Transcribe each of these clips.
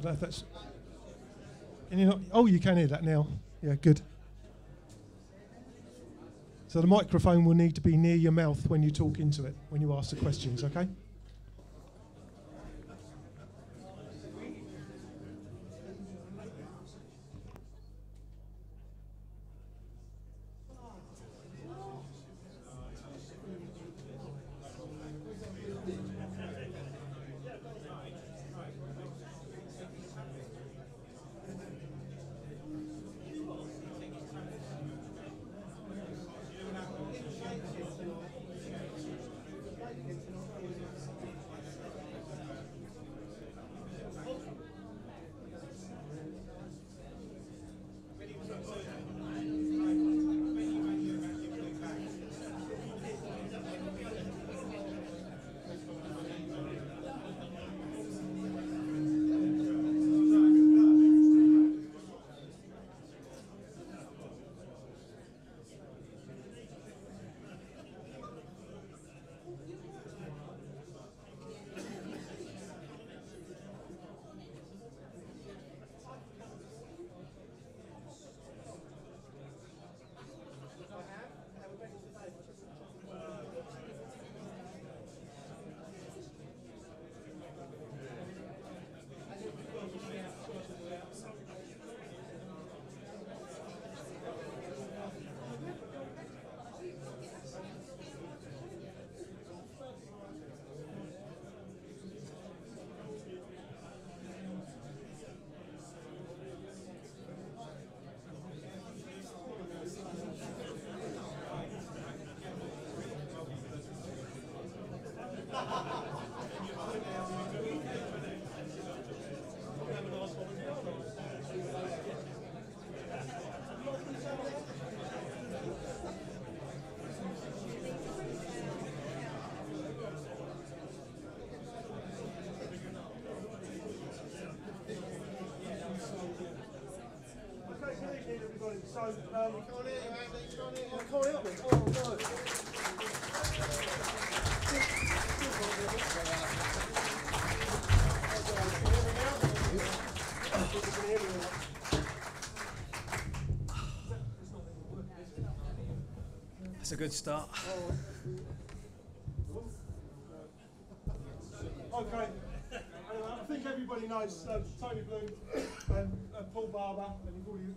know if that's... Can you not? Oh, you can hear that now. Yeah, good. So the microphone will need to be near your mouth when you talk into it, when you ask the questions, okay? So, That's a good start. Okay. I think everybody knows Tony Bloom and Paul Barber, and you've already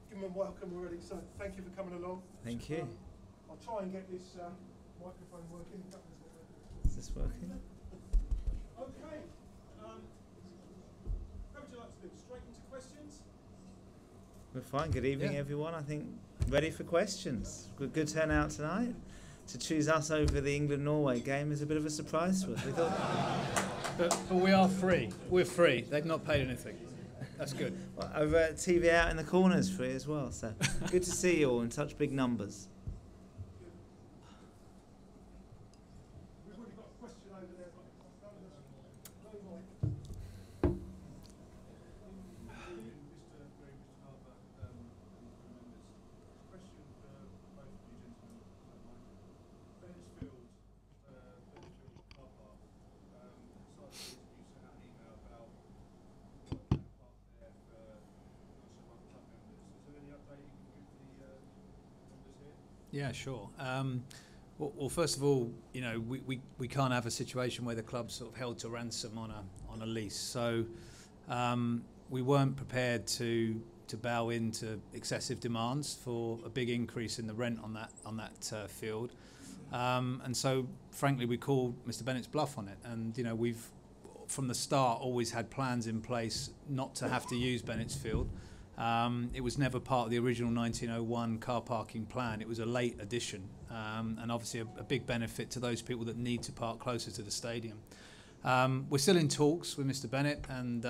given them welcome already, so thank you for coming along. Thank you. I'll try and get this microphone working. Is this working? Okay. How would you like to do? Straight into questions? We're fine. Good evening, everyone. I think ready for questions. Good turnout tonight. To choose us over the England-Norway game is a bit of a surprise to us. We thought, but we are free. We're free. They've not paid anything. That's good. Well, over TV out in the corners free as well. So good to see you all in such big numbers. We've already got a question over there. Yeah, sure. Well, first of all, you know, we can't have a situation where the club's sort of held to ransom on a lease. So we weren't prepared to bow into excessive demands for a big increase in the rent on that field. And so, frankly, we called Mr. Bennett's bluff on it. And you know, we've from the start always had plans in place not to have to use Bennett's field. It was never part of the original 1901 car parking plan. It was a late addition, and obviously a big benefit to those people that need to park closer to the stadium. We're still in talks with Mr. Bennett, and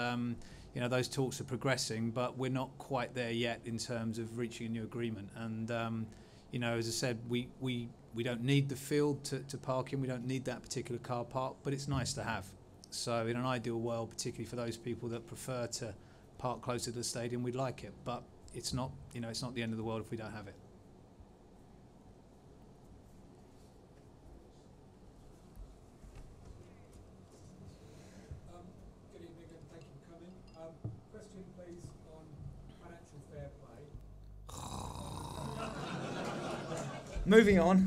you know, those talks are progressing, but we're not quite there yet in terms of reaching a new agreement. And you know, as I said, we don't need the field to park in. We don't need that particular car park, but it's nice to have. So in an ideal world, particularly for those people that prefer to park closer to the stadium, we'd like it, but it's not, you know, it's not the end of the world if we don't have it. Good evening and thank you for coming. Moving on.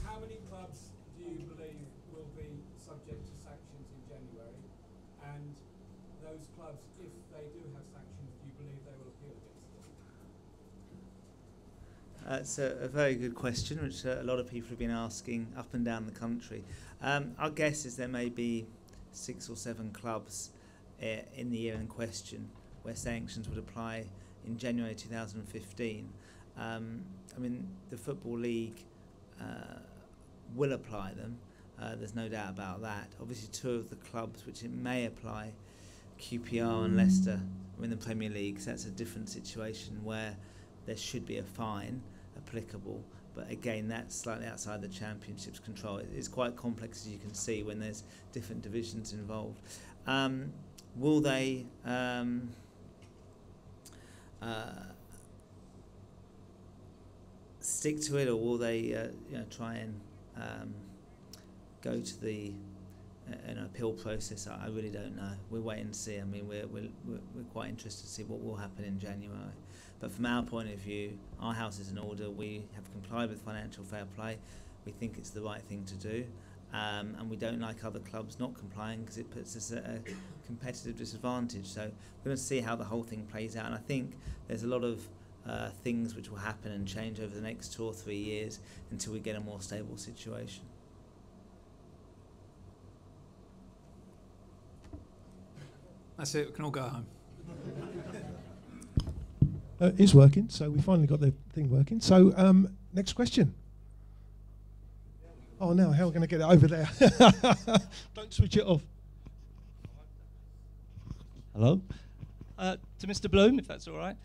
How many clubs do you believe will be subject to sanctions in January? And those clubs, if they do have sanctions, do you believe they will appeal against them? That's a very good question, which a lot of people have been asking up and down the country. Our guess is there may be 6 or 7 clubs in the year in question where sanctions would apply in January 2015. I mean, the Football League will apply them. There's no doubt about that. Obviously, 2 of the clubs which it may apply, QPR and Leicester, are in the Premier League, so that's a different situation where there should be a fine applicable. But again, that's slightly outside the Championship's control. It's quite complex, as you can see, when there's different divisions involved. Will they stick to it, or will they try and go to the an appeal process? I really don't know. We'll wait and see. I mean, we're quite interested to see what will happen in January. But from our point of view, our house is in order. We have complied with financial fair play. We think it's the right thing to do. And we don't like other clubs not complying because it puts us at a competitive disadvantage. So we're going to see how the whole thing plays out. And I think there's a lot of things which will happen and change over the next 2 or 3 years until we get a more stable situation. That's it, we can all go home. It's working, so we finally got the thing working. So, next question. Oh no, how are we going to get it over there? Don't switch it off. Hello. To Mr. Bloom, if that's all right.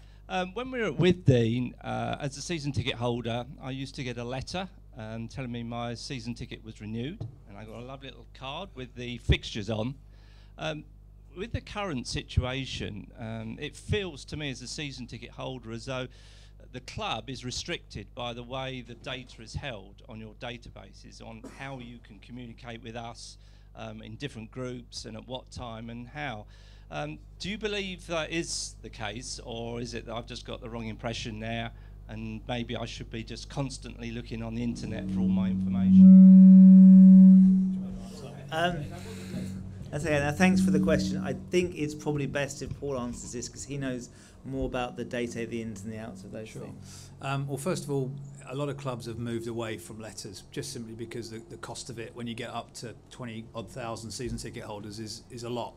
When we were at Withdean, as a season ticket holder, I used to get a letter telling me my season ticket was renewed, and I got a lovely little card with the fixtures on. With the current situation, it feels to me as a season ticket holder as though the club is restricted by the way the data is held on your databases, on how you can communicate with us in different groups and at what time and how. Do you believe that is the case, or is it that I've just got the wrong impression there and maybe I should be just constantly looking on the internet for all my information? Thanks for the question. I think it's probably best if Paul answers this because he knows more about the data, the ins and the outs of those things. Well, first of all, a lot of clubs have moved away from letters just simply because the cost of it when you get up to 20-odd thousand season ticket holders is a lot.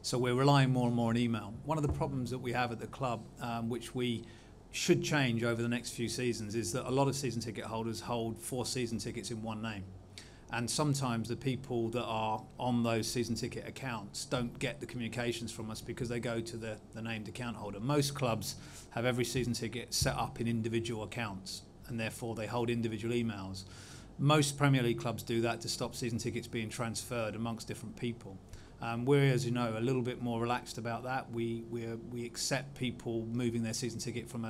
So we're relying more and more on email. One of the problems that we have at the club, which we should change over the next few seasons, is that a lot of season ticket holders hold 4 season tickets in one name. And sometimes the people that are on those season ticket accounts don't get the communications from us because they go to the named account holder. Most clubs have every season ticket set up in individual accounts and therefore they hold individual emails. Most Premier League clubs do that to stop season tickets being transferred amongst different people. We're, as you know, a little bit more relaxed about that. We accept people moving their season ticket from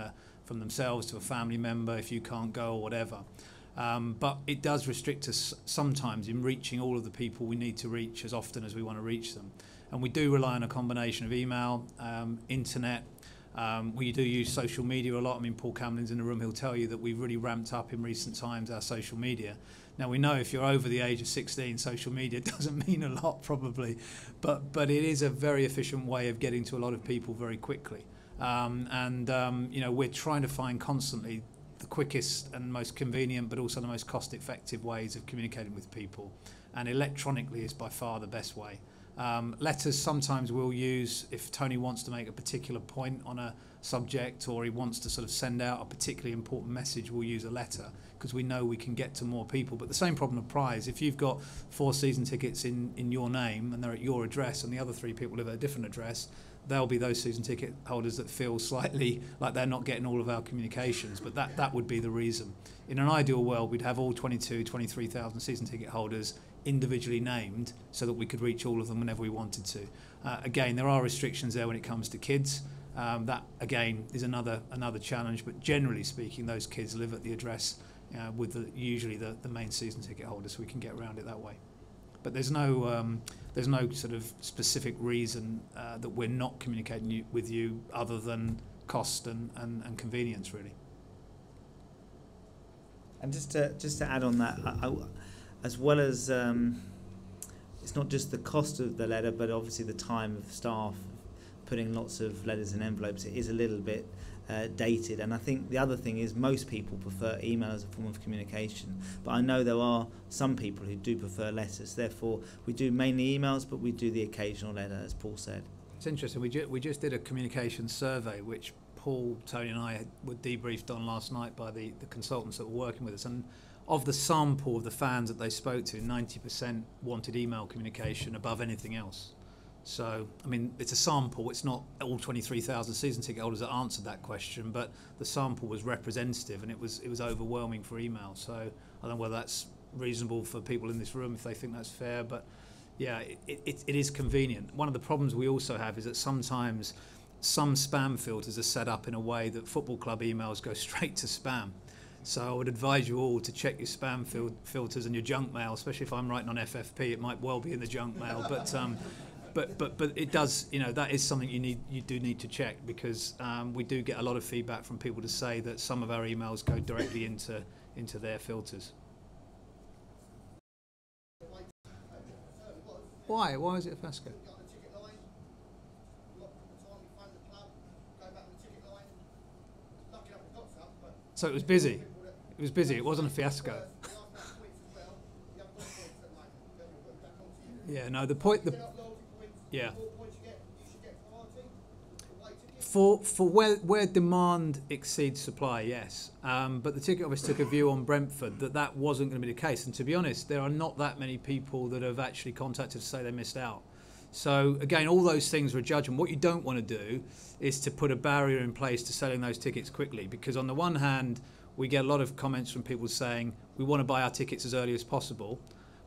themselves to a family member if you can't go or whatever. But it does restrict us sometimes in reaching all of the people we need to reach as often as we want to reach them. And we do rely on a combination of email, internet. We do use social media a lot. I mean, Paul Camlin's in the room, he'll tell you that we've really ramped up in recent times our social media. Now, we know if you're over the age of 16, social media doesn't mean a lot probably, but it is a very efficient way of getting to a lot of people very quickly. We're trying to find constantly the quickest and most convenient but also the most cost-effective ways of communicating with people, and electronically is by far the best way. Letters sometimes we'll use if Tony wants to make a particular point on a subject or he wants to sort of send out a particularly important message. We'll use a letter because we know we can get to more people. But the same problem applies if you've got 4 season tickets in your name and they're at your address and the other 3 people live at a different address. There'll be those season ticket holders that feel slightly like they're not getting all of our communications, but that would be the reason. In an ideal world, we'd have all 23,000 season ticket holders individually named so that we could reach all of them whenever we wanted to. Again, there are restrictions there when it comes to kids. That, again, is another challenge, but generally speaking, those kids live at the address with usually the main season ticket holder, so we can get around it that way. But there's no sort of specific reason that we're not communicating with you other than cost and convenience, really. And just to add on that, as well as it's not just the cost of the letter, but obviously the time of staff putting lots of letters in envelopes. It is a little bit dated, and I think the other thing is most people prefer email as a form of communication, but I know there are some people who do prefer letters. Therefore, we do mainly emails, but we do the occasional letter, as Paul said. It's interesting. We just did a communication survey, which Paul, Tony and I were debriefed on last night by the consultants that were working with us, and of the sample of the fans that they spoke to, 90% wanted email communication above anything else. So, I mean, it's a sample. It's not all 23,000 season ticket holders that answered that question, but the sample was representative, and it was overwhelming for email. So, I don't know whether that's reasonable for people in this room, if they think that's fair, but yeah, it is convenient. One of the problems we also have is that sometimes some spam filters are set up in a way that football club emails go straight to spam. So I would advise you all to check your spam filters and your junk mail, especially if I'm writing on FFP. It might well be in the junk mail, but it does, you know, that is something you do need to check, because we do get a lot of feedback from people to say that some of our emails go directly into their filters. Why is it a fiasco? So it was busy. It was busy. It wasn't a fiasco. Yeah. No. Yeah. For where demand exceeds supply, yes. But the ticket office took a view on Brentford that wasn't going to be the case. And to be honest, there are not that many people that have actually contacted to say they missed out. So again, all those things are a judgment. What you don't want to do is to put a barrier in place to selling those tickets quickly, because on the one hand, we get a lot of comments from people saying we want to buy our tickets as early as possible.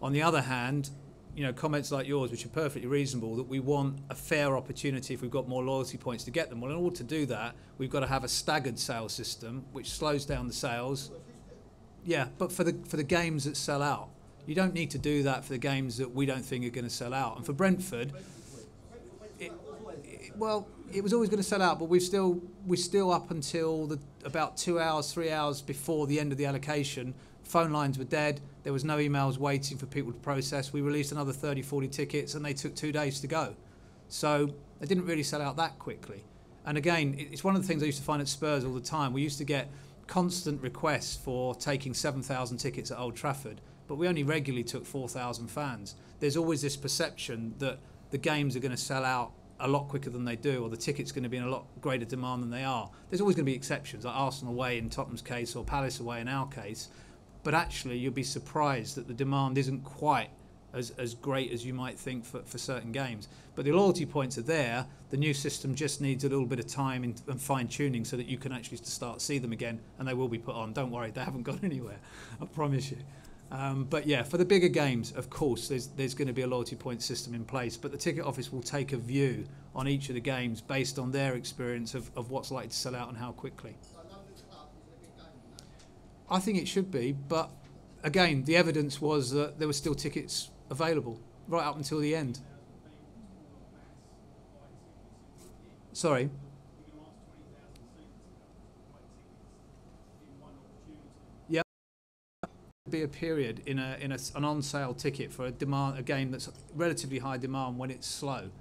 On the other hand, you know, comments like yours, which are perfectly reasonable, that we want a fair opportunity if we've got more loyalty points to get them. Well, in order to do that, we've got to have a staggered sales system, which slows down the sales. Yeah, but for the games that sell out. You don't need to do that for the games that we don't think are going to sell out. And for Brentford, it was always going to sell out, but we're still up until about 2 hours, 3 hours before the end of the allocation. Phone lines were dead. There was no emails waiting for people to process. We released another 30, 40 tickets, and they took 2 days to go. So they didn't really sell out that quickly. And again, it's one of the things I used to find at Spurs all the time. We used to get constant requests for taking 7,000 tickets at Old Trafford, but we only regularly took 4,000 fans. There's always this perception that the games are going to sell out a lot quicker than they do, or the tickets are going to be in a lot greater demand than they are. There's always going to be exceptions, like Arsenal away in Tottenham's case, or Palace away in our case. But actually, you'll be surprised that the demand isn't quite as great as you might think for certain games. But the loyalty points are there. The new system just needs a little bit of time and fine-tuning so that you can actually start to see them again, and they will be put on. Don't worry, they haven't gone anywhere, I promise you. But yeah, for the bigger games, of course, there's going to be a loyalty point system in place, but the ticket office will take a view on each of the games based on their experience of what's likely to sell out and how quickly. I think it should be, but again, the evidence was that there were still tickets available right up until the end. Sorry? Yeah. Be a period in an on-sale ticket for a game that's relatively high demand when it's slow.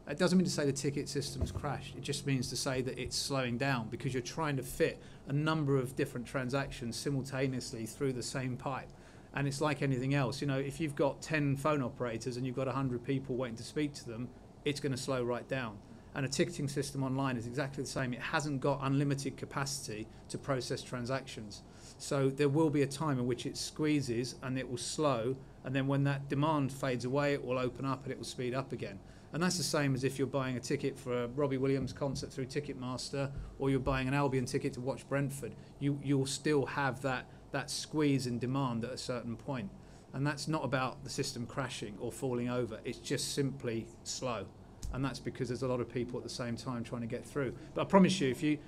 It doesn't mean to say the ticket system's crashed. It just means to say that it's slowing down because you're trying to fit a number of different transactions simultaneously through the same pipe. And it's like anything else. You know, if you've got 10 phone operators and you've got 100 people waiting to speak to them, it's going to slow right down. And a ticketing system online is exactly the same. It hasn't got unlimited capacity to process transactions. So there will be a time in which it squeezes and it will slow, and then when that demand fades away, it will open up and it will speed up again. And that's the same as if you're buying a ticket for a Robbie Williams concert through Ticketmaster, or you're buying an Albion ticket to watch Brentford. You'll still have that squeeze in demand at a certain point. And that's not about the system crashing or falling over. It's just simply slow. And that's because there's a lot of people at the same time trying to get through. But I promise you,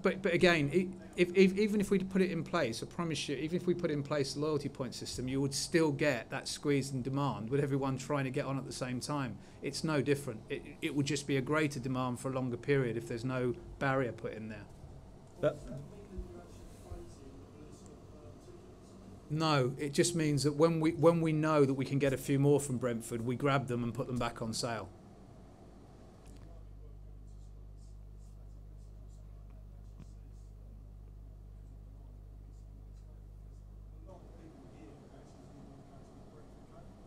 But again, even if we put it in place, I promise you, even if we put in place the loyalty point system, you would still get that squeeze in demand with everyone trying to get on at the same time. It's no different. It would just be a greater demand for a longer period if there's no barrier put in there. But No, it just means that when we know that we can get a few more from Brentford, we grab them and put them back on sale.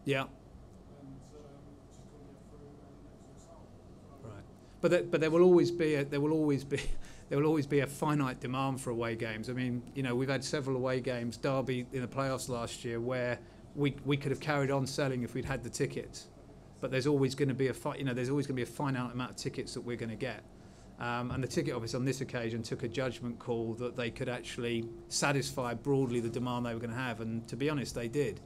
Yeah. Right. But there will always be a finite demand for away games. I mean, you know, we've had several away games, Derby in the playoffs last year, where we could have carried on selling if we'd had the tickets. But there's always going to be a finite amount of tickets that we're going to get. And the ticket office on this occasion took a judgment call that they could actually satisfy broadly the demand they were going to have, and to be honest, they did.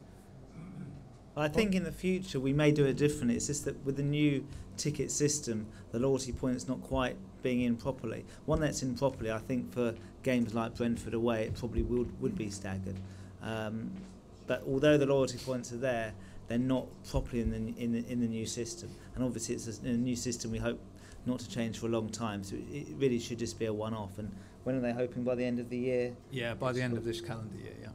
I think in the future we may do it differently. It's just that with the new ticket system, the loyalty point's not quite being in properly. One that's in properly, I think for games like Brentford away, it probably would be staggered. But although the loyalty points are there, they're not properly in the new system. And obviously it's a new system we hope not to change for a long time. So it really should just be a one-off. And when are they hoping, by the end of the year? Yeah, by the end of this calendar year, yeah.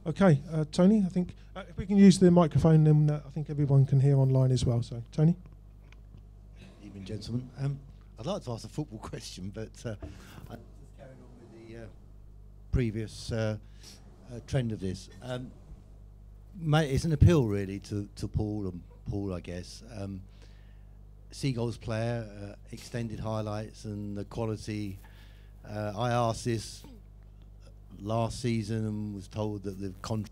Okay, Tony, I think if we can use the microphone, then I think everyone can hear online as well. So, Tony? Evening, gentlemen. I'd like to ask a football question, but I'm just carrying on with the previous trend of this. It's an appeal, really, to Paul, I guess. Seagulls player, extended highlights and the quality. I asked this last season and was told that the contract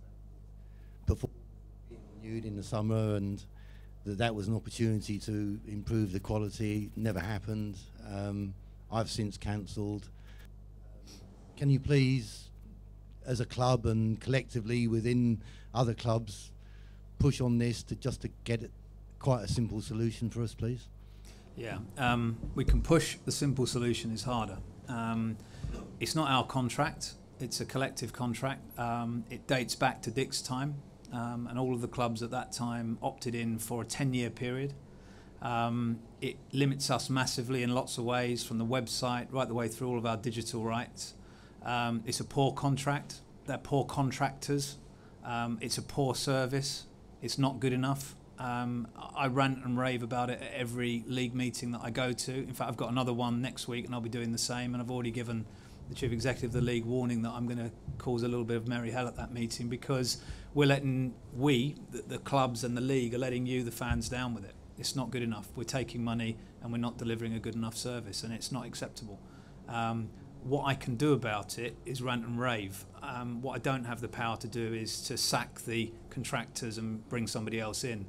before being renewed in the summer, and that was an opportunity to improve the quality. Never happened. I've since cancelled. Can you please, as a club and collectively within other clubs, push on this to get it quite a simple solution for us, please? Yeah, we can push. The simple solution is harder. It's not our contract. It's a collective contract. It dates back to Dick's time, and all of the clubs at that time opted in for a 10-year period. It limits us massively in lots of ways, from the website right the way through all of our digital rights. It's a poor contract. They're poor contractors. It's a poor service. It's not good enough. I rant and rave about it at every league meeting that I go to. In fact, I've got another one next week and I'll be doing the same, and I've already given the chief executive of the league warning that I'm going to cause a little bit of merry hell at that meeting, because the clubs and the league are letting you, the fans, down with it. It's not good enough. We're taking money and we're not delivering a good enough service, and it's not acceptable. What I can do about it is rant and rave. What I don't have the power to do is to sack the contractors and bring somebody else in.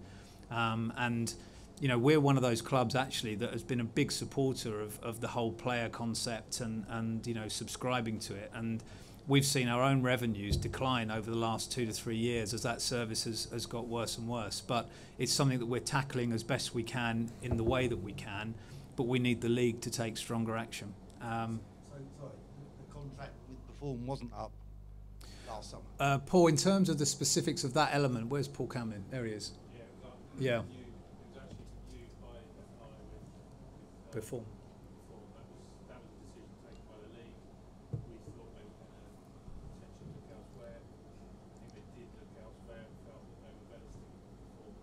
And you know, we're one of those clubs actually that has been a big supporter of the whole player concept and you know, subscribing to it. And we've seen our own revenues decline over the last 2 to 3 years as that service has got worse and worse. But it's something that we're tackling as best we can in the way that we can, but we need the league to take stronger action. Sorry, the contract with Perform wasn't up last summer? Paul, in terms of the specifics of that element, where's Paul Cameron? There he is. Yeah. Perform. That was a decision taken by the league. We thought they were going to potentially look elsewhere. I think they did look elsewhere and felt that they were better sticking with Perform.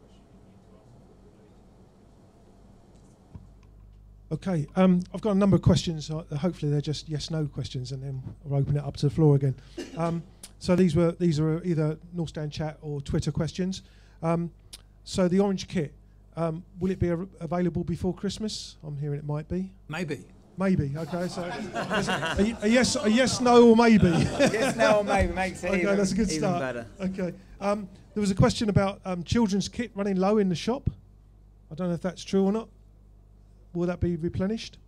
Question you need to ask the league. Okay, I've got a number of questions. Hopefully they're just yes/no questions, and then I'll open it up to the floor again. So these are either North Stand chat or Twitter questions. So the orange kit. Will it be available before Christmas? I'm hearing it might be. Maybe. Okay, so a yes, no, or maybe. Yes, no, or maybe makes it okay, that's a good even start. Better. Okay. There was a question about children's kit running low in the shop. I don't know if that's true or not. Will that be replenished?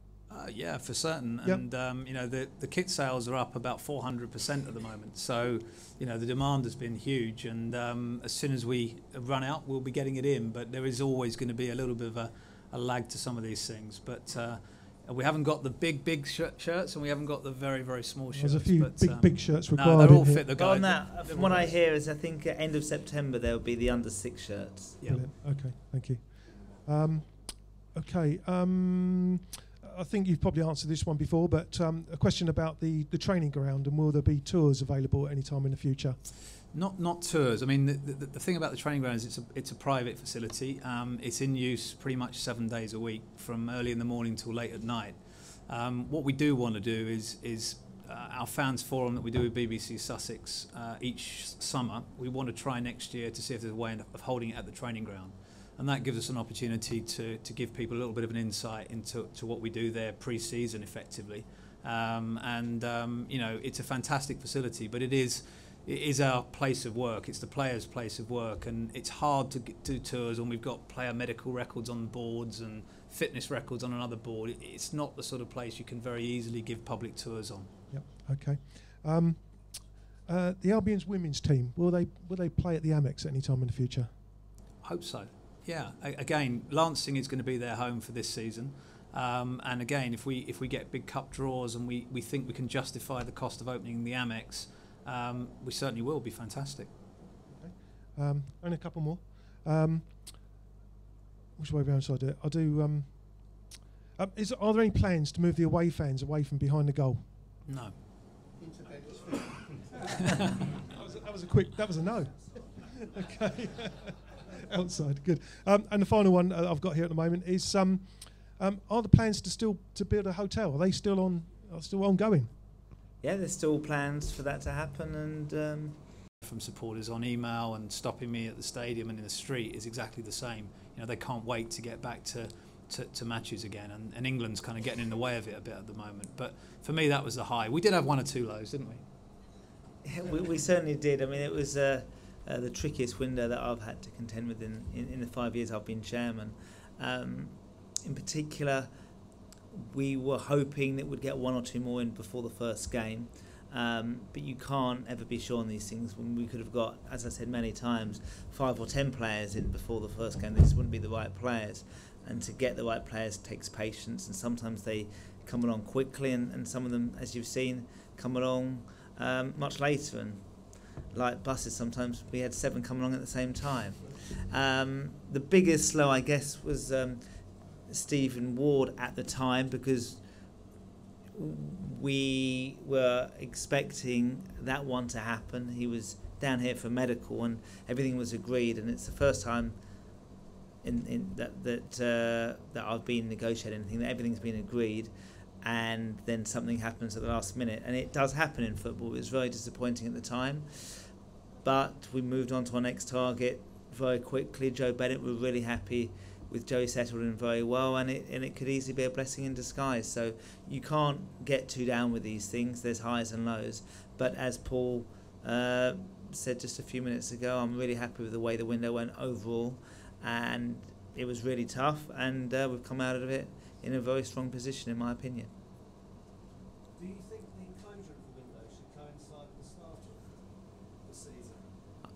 Yeah, for certain. Yep. And you know, the kit sales are up about 400% at the moment. So you know, the demand has been huge, and as soon as we run out, we'll be getting it in. But there is always going to be a little bit of a lag to some of these things. But we haven't got the big shirts, and we haven't got the very, very small shirts. There's a few big shirts required. No, they're all fit the guy. On that, from what I hear is, I think at end of September there will be the under 6 shirts. Yeah. Okay, thank you. Okay. I think you've probably answered this one before, but a question about the training ground, and will there be tours available at any time in the future? Not tours. I mean, the thing about the training ground is it's a private facility. It's in use pretty much 7 days a week, from early in the morning till late at night. What we do want to do is our fans forum that we do with BBC Sussex each summer. We want to try next year to see if there's a way of holding it at the training ground, and that gives us an opportunity to give people a little bit of an insight into what we do there pre-season effectively. You know, it's a fantastic facility, but it is our place of work. It's the players' place of work, and it's hard to do tours when we've got player medical records on boards and fitness records on another board. It's not the sort of place you can very easily give public tours on. Yep. Okay. The Albion's women's team, will they play at the Amex at any time in the future? Hope so. Yeah. Again, Lancing is going to be their home for this season. And again, if we get big cup draws and we think we can justify the cost of opening the Amex, we certainly will. Be fantastic. Okay. And a couple more. Which way round should I do it? I'll do. Are there any plans to move the away fans away from behind the goal? No. That was a no. Okay. Outside, good. And the final one I've got here at the moment is: are the plans to build a hotel? Are they still ongoing? Yeah, there's still plans for that to happen, and from supporters on email and stopping me at the stadium and in the street is exactly the same. You know, they can't wait to get back to matches again, and England's kind of getting in the way of it a bit at the moment. But for me, that was the high. We did have 1 or 2 lows, didn't we? Yeah, we certainly did. I mean, it was the trickiest window that I've had to contend with in the 5 years I've been chairman. In particular, we were hoping that we'd get 1 or 2 more in before the first game. But you can't ever be sure on these things. When we could have got, as I said many times, 5 or 10 players in before the first game, these wouldn't be the right players. And to get the right players takes patience, and sometimes they come along quickly, and some of them, as you've seen, come along much later. And like buses, sometimes we had 7 come along at the same time. The biggest slow, I guess, was Stephen Ward at the time, because we were expecting that one to happen. He was down here for medical, and everything was agreed. And it's the first time in that I've been negotiating anything, that everything's been agreed, and then something happens at the last minute. And it does happen in football. It was very disappointing at the time, but we moved on to our next target very quickly. Joe Bennett, we're really happy with Joey settled in very well, and it could easily be a blessing in disguise. So you can't get too down with these things. There's highs and lows. But as Paul said just a few minutes ago, I'm really happy with the way the window went overall, and it was really tough, and we've come out of it in a very strong position, in my opinion. Do you think the closure of the window should coincide with the start of the season?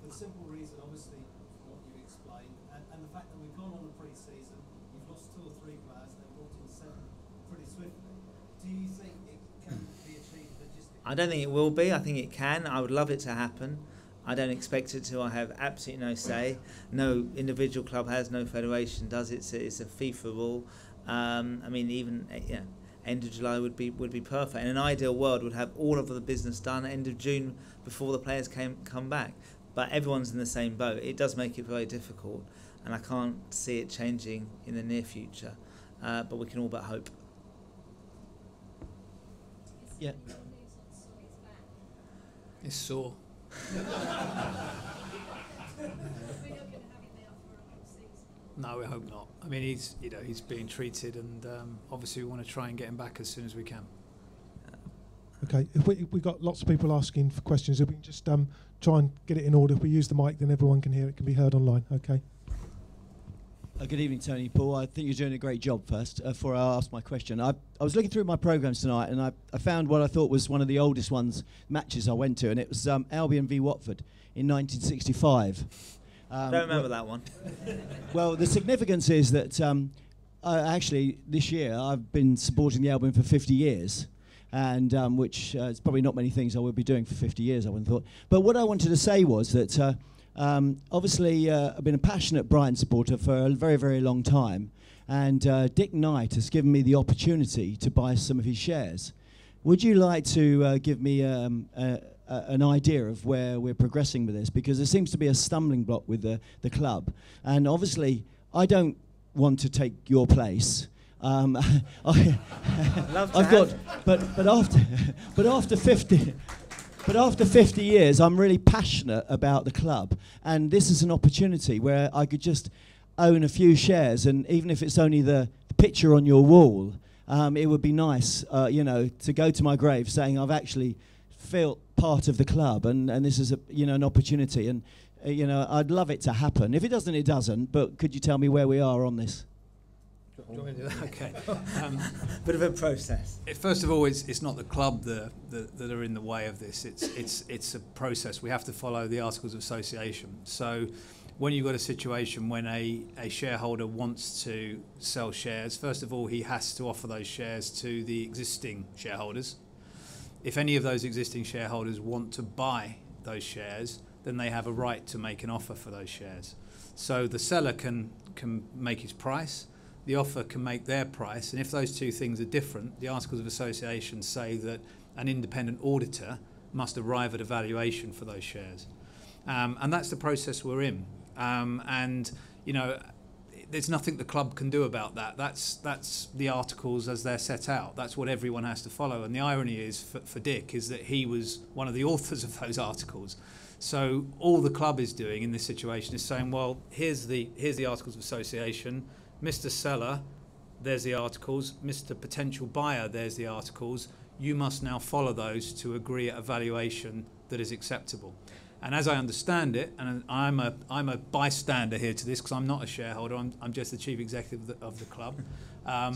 For the simple reason, obviously, what you explained, and the fact that we've gone on a pre-season, you've lost 2 or 3 players, they've brought in 7 pretty swiftly. Do you think it can be achieved logistically? I don't think it will be. I think it can. I would love it to happen. I don't expect it to. I have absolutely no say. No individual club has, no federation does. It's a FIFA rule. I mean, even end of July would be perfect. In an ideal world, would have all of the business done end of June before the players come back. But everyone's in the same boat. It does make it very difficult, and I can't see it changing in the near future. But we can all but hope. Yeah. It's sore. No, we hope not. I mean, he's being treated, and obviously we want to try and get him back as soon as we can. Okay, if we've got lots of people asking for questions, if we can just try and get it in order. If we use the mic, then everyone can hear it, can be heard online. Okay. Good evening, Tony, Paul. I think you're doing a great job first. Before I ask my question, I was looking through my programmes tonight, and I found what I thought was one of the oldest matches I went to, and it was Albion v Watford in 1965. Don't remember that one. Well, the significance is that actually this year I've been supporting the Albion for 50 years, and which is probably not many things I will be doing for 50 years, I wouldn't have thought. But what I wanted to say was that obviously I've been a passionate Brighton supporter for a very, very long time, and Dick Knight has given me the opportunity to buy some of his shares. Would you like to give me an idea of where we're progressing with this? Because there seems to be a stumbling block with the club, and obviously I don't want to take your place. But after 50 years, I'm really passionate about the club, and this is an opportunity where I could just own a few shares, and even if it's only the picture on your wall, it would be nice, to go to my grave saying I've actually felt part of the club, and this is an opportunity, and I'd love it to happen. If it doesn't, it doesn't. But could you tell me where we are on this? Okay. Bit of a process. First of all, it's not the club that are in the way of this. It's a process. We have to follow the Articles of Association. So when you've got a situation when a shareholder wants to sell shares, first of all, he has to offer those shares to the existing shareholders. If any of those existing shareholders want to buy those shares, then they have a right to make an offer for those shares. So the seller can make his price, the offer can make their price, and if those two things are different, the Articles of Association say that an independent auditor must arrive at a valuation for those shares. And that's the process we're in. There's nothing the club can do about that. That's the articles as they're set out. That's what everyone has to follow. And the irony is for Dick is that he was one of the authors of those articles. So all the club is doing in this situation is saying, well, here's the Articles of Association. Mr. Seller, there's the articles. Mr. Potential Buyer, there's the articles. You must now follow those to agree at a valuation that is acceptable. And as I understand it, and I'm a bystander here to this because I'm not a shareholder. I'm just the chief executive of the club. I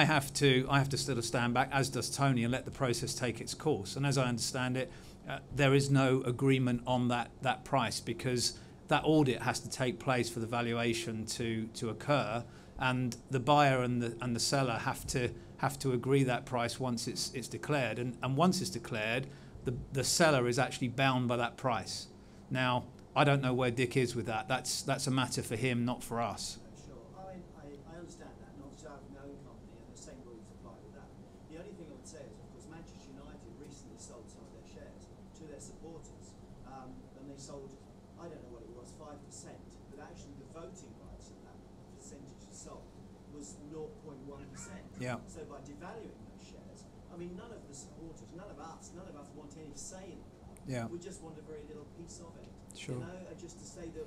have to still stand back, as does Tony, and let the process take its course. And as I understand it, there is no agreement on that price because that audit has to take place for the valuation to occur, and the buyer and the seller have to agree that price once it's declared. And once it's declared, the seller is actually bound by that price. Now, I don't know where Dick is with that. That's a matter for him, not for us. Sure. I understand that, and obviously I have my own company, and the same rules apply with that. The only thing I would say is, of course, Manchester United recently sold some of their shares to their supporters, and they sold, I don't know what it was, 5%, but actually the voting rights of that percentage sold was 0.1%. Yeah. So by devaluing those shares, I mean, none of the supporters, none of us want any say in it. Yeah. We just want a very little piece of it. Sure. Just to say that,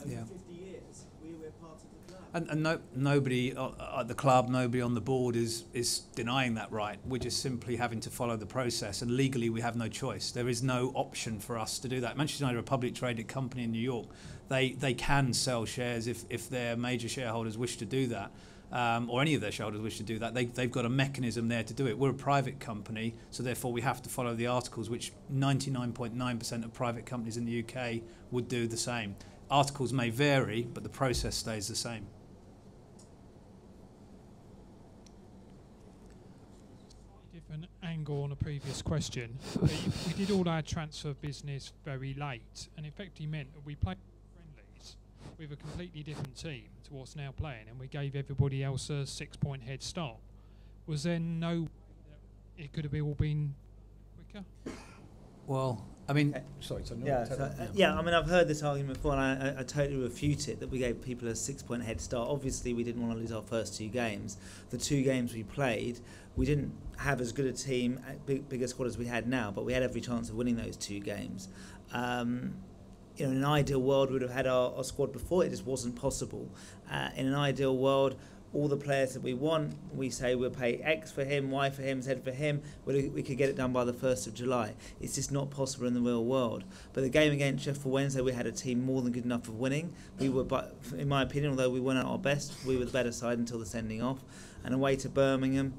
Yeah. for 50 years, we're part of the club. And nobody at the club, nobody on the board is denying that right. We're just simply having to follow the process, and legally we have no choice. There is no option for us to do that. Manchester United are a public traded company in New York. They can sell shares if their major shareholders wish to do that. Or any of their shareholders wish to do that, they've got a mechanism there to do it. We're a private company, so therefore we have to follow the articles, which 99.9% of private companies in the UK would do the same. Articles may vary, but the process stays the same. Different angle on a previous question. We did all our transfer business very late, and effectively meant that we played friendlies with a completely different team to what's now playing, and we gave everybody else a 6-point head start. Was there no way that it could have all been quicker? Well, I mean, sorry, I mean, I've heard this argument before, and I totally refute it, that we gave people a 6-point head start. Obviously, we didn't want to lose our first two games. The two games we played, we didn't have as good a team, bigger squad as we had now, but we had every chance of winning those two games. In an ideal world, we would have had our squad before. It just wasn't possible. In an ideal world, all the players that we want, we say we'll pay X for him, Y for him, Z for him. We could get it done by the 1st of July. It's just not possible in the real world. But the game against Sheffield Wednesday, we had a team more than good enough of winning. We were, in my opinion, although we weren't at our best, we were the better side until the sending off. And away to Birmingham,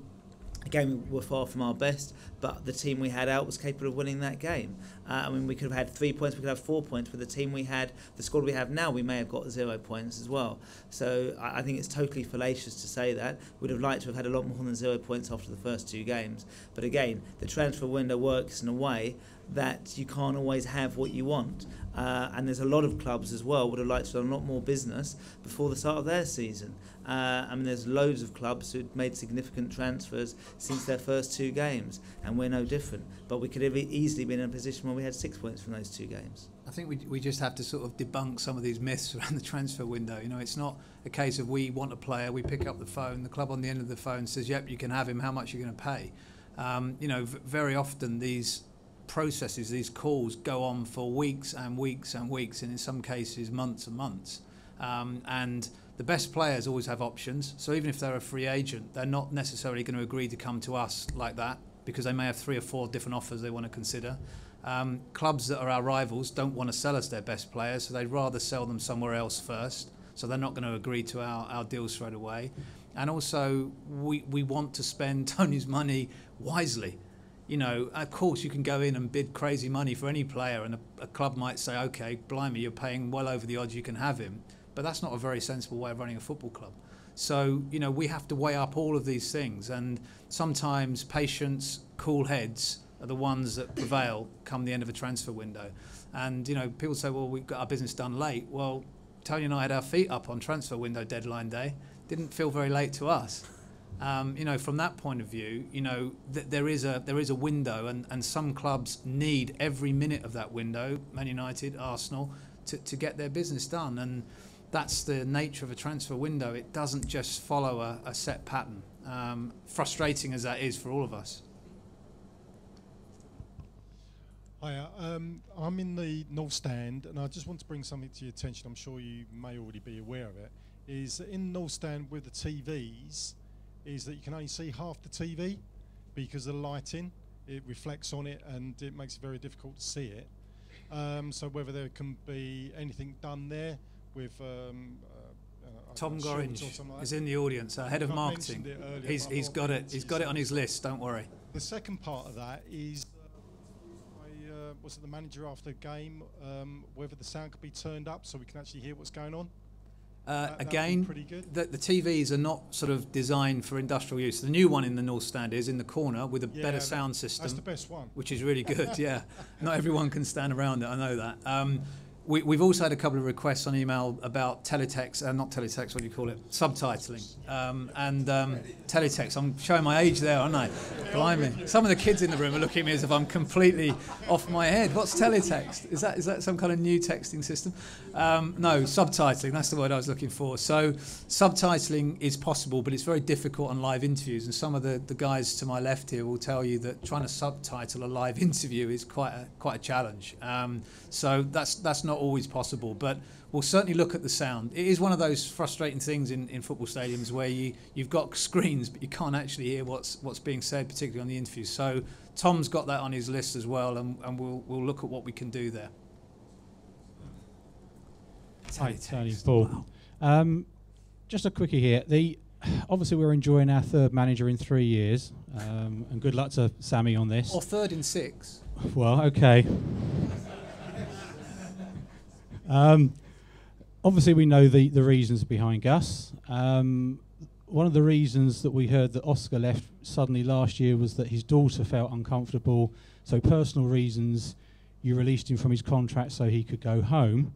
again, we were far from our best, but the team we had out was capable of winning that game. I mean, we could have had 3 points, we could have 4 points. With the team we had, the squad we have now, we may have got 0 points as well. So I think it's totally fallacious to say that. We'd have liked to have had a lot more than 0 points after the first two games. But again, the transfer window works in a way that you can't always have what you want. And there's a lot of clubs as well would have liked to have a lot more business before the start of their season. I mean, there's loads of clubs who've made significant transfers since their first 2 games, and we're no different. But we could have easily been in a position where we had 6 points from those 2 games. I think we just have to sort of debunk some of these myths around the transfer window. You know, it's not a case of we want a player, we pick up the phone, the club on the end of the phone says, yep, you can have him, how much are you going to pay? You know, very often these processes, these calls go on for weeks and weeks and weeks, and in some cases months and months. And the best players always have options, so even if they're a free agent, they're not necessarily going to agree to come to us like that, because they may have 3 or 4 different offers they want to consider. Clubs that are our rivals don't want to sell us their best players, so they'd rather sell them somewhere else first, so they're not going to agree to our deal straight away. And also, we want to spend Tony's money wisely. You know, of course you can go in and bid crazy money for any player, and a club might say, okay, blimey, you're paying well over the odds, you can have him. But that's not a very sensible way of running a football club. So, you know, we have to weigh up all of these things, and sometimes patience, cool heads are the ones that prevail come the end of a transfer window. And, you know, people say, well, we've got our business done late. Well, Tony and I had our feet up on transfer window deadline day. Didn't feel very late to us. You know, from that point of view, you know, there is a window, and some clubs need every minute of that window, Man United, Arsenal, to get their business done. And that's the nature of a transfer window. It doesn't just follow a set pattern, frustrating as that is for all of us. Hiya, I'm in the North Stand, and I just want to bring something to your attention. I'm sure you may already be aware of it. Is that in the North Stand with the TVs, is that you can only see half the TV because of the lighting. It reflects on it, and it makes it very difficult to see it. So whether there can be anything done there with Tom Gorringe is in the audience, our head of marketing. He's got it. He's got it on his list. Don't worry. The second part of that is, was it the manager after the game? Whether the sound could be turned up so we can actually hear what's going on. Again, the TVs are not sort of designed for industrial use. The new one in the North Stand is in the corner with a better sound system. That's the best one. Which is really good, yeah. Not everyone can stand around it, I know that. We've also had a couple of requests on email about teletext, not teletext, what do you call it? Subtitling. Teletext. I'm showing my age there, aren't I? Blimey. Some of the kids in the room are looking at me as if I'm completely off my head. What's teletext? Is that some kind of new texting system? No, subtitling. That's the word I was looking for. So subtitling is possible, but it's very difficult on live interviews. And some of the guys to my left here will tell you that trying to subtitle a live interview is quite a challenge. So that's not always possible, but we'll certainly look at the sound. It is one of those frustrating things in football stadiums where you've got screens but you can't actually hear what's being said, particularly on the interviews. So Tom's got that on his list as well, and we'll look at what we can do there. Hi, Tony, Paul. Just a quickie here. Obviously we're enjoying our 3rd manager in 3 years, and good luck to Sammy on this. Or 3rd in 6. Well, okay. Obviously we know the reasons behind Gus. One of the reasons that we heard that Oscar left suddenly last year was that his daughter felt uncomfortable, so personal reasons, you released him from his contract so he could go home.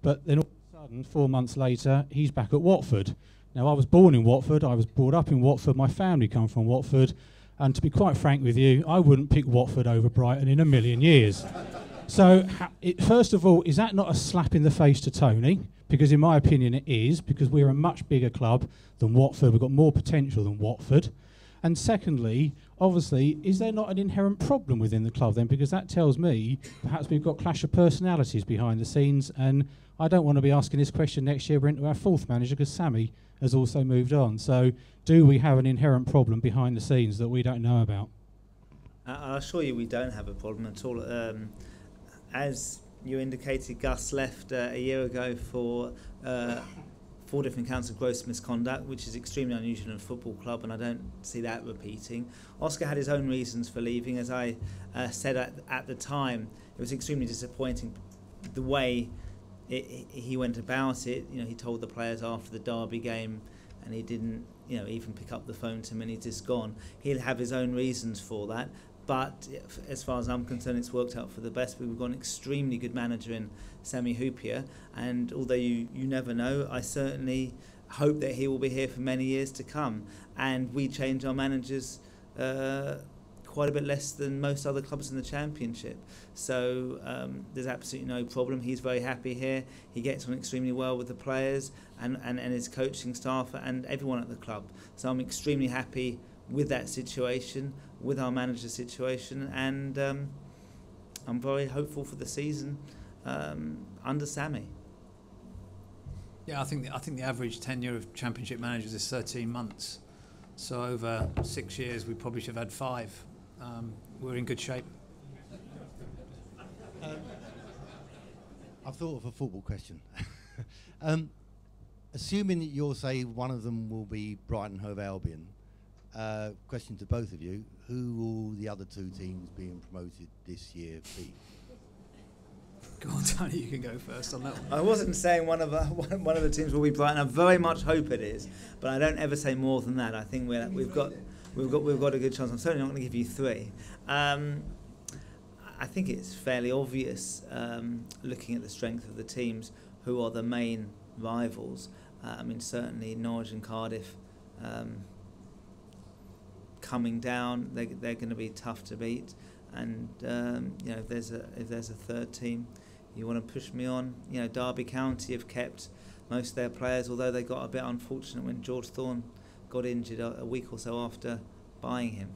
But then all of a sudden, 4 months later, he's back at Watford. Now, I was born in Watford, I was brought up in Watford, my family come from Watford, and to be quite frank with you, I wouldn't pick Watford over Brighton in a million years. So, first of all, is that not a slap in the face to Tony? Because in my opinion it is, because we're a much bigger club than Watford, we've got more potential than Watford. And secondly, obviously, is there not an inherent problem within the club then? Because that tells me perhaps we've got clash of personalities behind the scenes, and I don't want to be asking this question next year we're into our 4th manager because Sammy has also moved on. So do we have an inherent problem behind the scenes that we don't know about? I'll assure you we don't have a problem at all. As you indicated, Gus left a year ago for 4 different counts of gross misconduct, which is extremely unusual in a football club, and I don't see that repeating. Oscar had his own reasons for leaving. As I said at the time, it was extremely disappointing the way he went about it. You know, he told the players after the Derby game, and he didn't, even pick up the phone to him, and he's just gone. He'll have his own reasons for that. but as far as I'm concerned, it's worked out for the best. We've got an extremely good manager in Sami Hyypiä, and although you never know, I certainly hope that he will be here for many years to come. And we change our managers quite a bit less than most other clubs in the Championship. So there's absolutely no problem. He's very happy here. He gets on extremely well with the players and his coaching staff and everyone at the club. So I'm extremely happy with that situation, with our manager situation, and I'm very hopeful for the season under Sami. Yeah, I think the average tenure of Championship managers is 13 months. So over 6 years, we probably should have had 5. We're in good shape. I've thought of a football question. Assuming that you'll say one of them will be Brighton Hove Albion, question to both of you: who will the other 2 teams being promoted this year be? Go on, Tony, you can go first on that one. I wasn't saying one of the teams will be Brighton. I very much hope it is, but I don't ever say more than that. I think we've got a good chance. I'm certainly not going to give you 3. I think it's fairly obvious, looking at the strength of the teams, who are the main rivals. I mean, certainly Norwich and Cardiff coming down. They're going to be tough to beat. And if there's a third team you want to push me on, Derby County have kept most of their players, although they got a bit unfortunate when George Thorne got injured a week or so after buying him.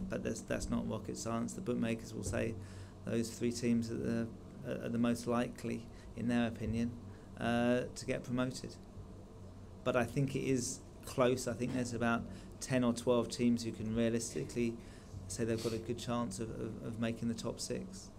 But that's not rocket science. The bookmakers will say those 3 teams are the most likely, in their opinion, to get promoted. But I think it is close. I think there's about 10 or 12 teams who can realistically say they've got a good chance of making the top 6.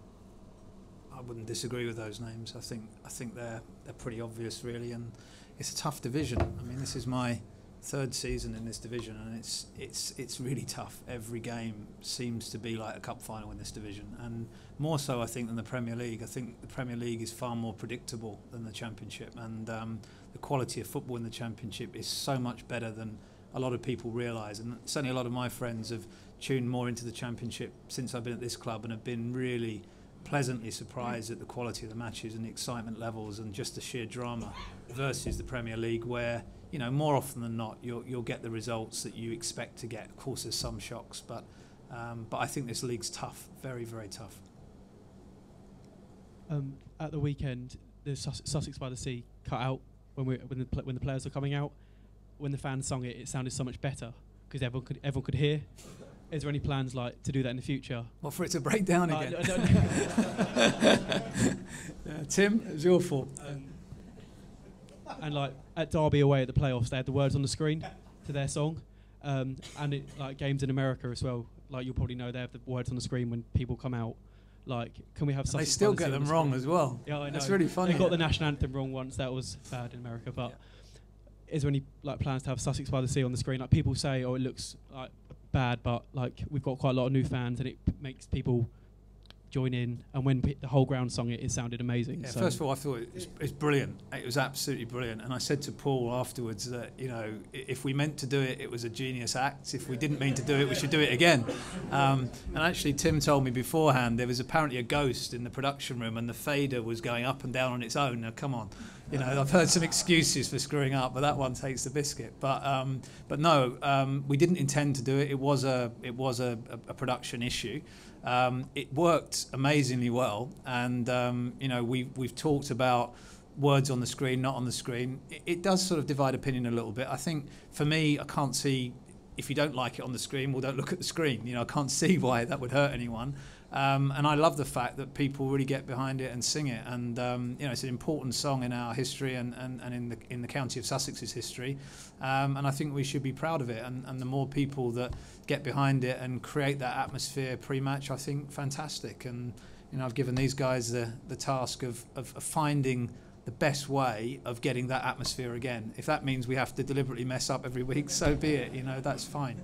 I wouldn't disagree with those names. I think they're pretty obvious, really, and it's a tough division. I mean, this is my 3rd season in this division, and it's really tough. Every game seems to be like a cup final in this division, and more so, I think, than the Premier League. I think the Premier League is far more predictable than the Championship, and the quality of football in the Championship is so much better than a lot of people realise. And certainly a lot of my friends have tuned more into the Championship since I've been at this club and have been really pleasantly surprised at the quality of the matches and the excitement levels and just the sheer drama versus the Premier League, where more often than not you'll get the results that you expect to get. Of course, there's some shocks, but I think this league's tough, very, very tough. At the weekend, the Sussex by the Sea cut out when the players were coming out. When the fans sung it, it sounded so much better because everyone could hear. Is there any plans to do that in the future? Well, for it to break down again? Tim, it was your fault. And at Derby away at the playoffs, they had the words on the screen to their song, and games in America as well. You'll probably know, they have the words on the screen when people come out. Can we have? They still get them wrong as well. Yeah, I know. That's really funny. They got the national anthem wrong once. That was bad in America. But is there any plans to have Sussex by the Sea on the screen? People say, it looks bad, but we've got quite a lot of new fans, and it makes people join in. And when the whole ground sung it, it sounded amazing. Yeah, first of all, I thought it's brilliant. It was absolutely brilliant. And I said to Paul afterwards that if we meant to do it, it was a genius act. If we didn't mean to do it, we should do it again. And actually, Tim told me beforehand there was apparently a ghost in the production room, and the fader was going up and down on its own. Now, come on. I've heard some excuses for screwing up, but that one takes the biscuit. But no, we didn't intend to do it. It was a production issue. It worked amazingly well, and we've talked about words on the screen, not on the screen. It does sort of divide opinion a little bit. I think for me, I can't see, if you don't like it on the screen, well, don't look at the screen. I can't see why that would hurt anyone. And I love the fact that people really get behind it and sing it. And it's an important song in our history and in the county of Sussex's history. And I think we should be proud of it. And the more people that get behind it and create that atmosphere pre-match, I think fantastic. And I've given these guys the task of finding the best way of getting that atmosphere again. If that means we have to deliberately mess up every week, so be it. That's fine.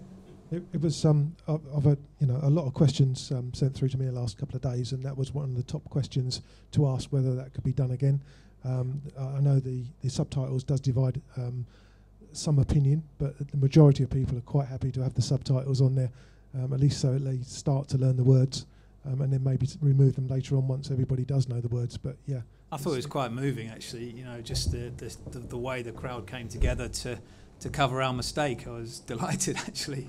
It was I've had a lot of questions sent through to me the last couple of days, and that was one of the top questions to ask, whether that could be done again. I know the subtitles does divide some opinion, but the majority of people are quite happy to have the subtitles on there. at least so they start to learn the words, and then maybe remove them later on once everybody does know the words. But yeah, I thought it was quite moving, actually. You know, just the way the crowd came together to cover our mistake. I was delighted, actually.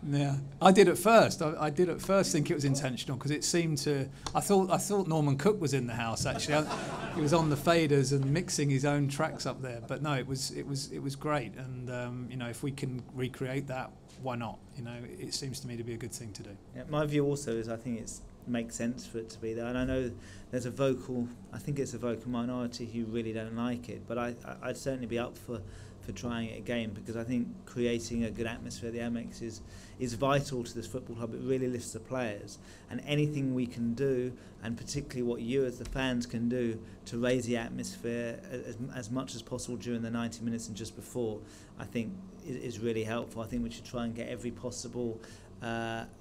Yeah, I did at first. I did at first think it was intentional because it seemed to. I thought Norman Cook was in the house, actually. He was on the faders and mixing his own tracks up there. But no, it was great. And you know, if we can recreate that, why not? You know, it seems to me to be a good thing to do. Yeah, my view also is I think it makes sense for it to be there. And I know there's a vocal minority who really don't like it. But I'd certainly be up for trying it again, because I think creating a good atmosphere at the Amex is vital to this football club. It really lifts the players, and anything we can do, and particularly what you as the fans can do to raise the atmosphere as much as possible during the 90 minutes and just before, I think is really helpful. I think we should try and get every possible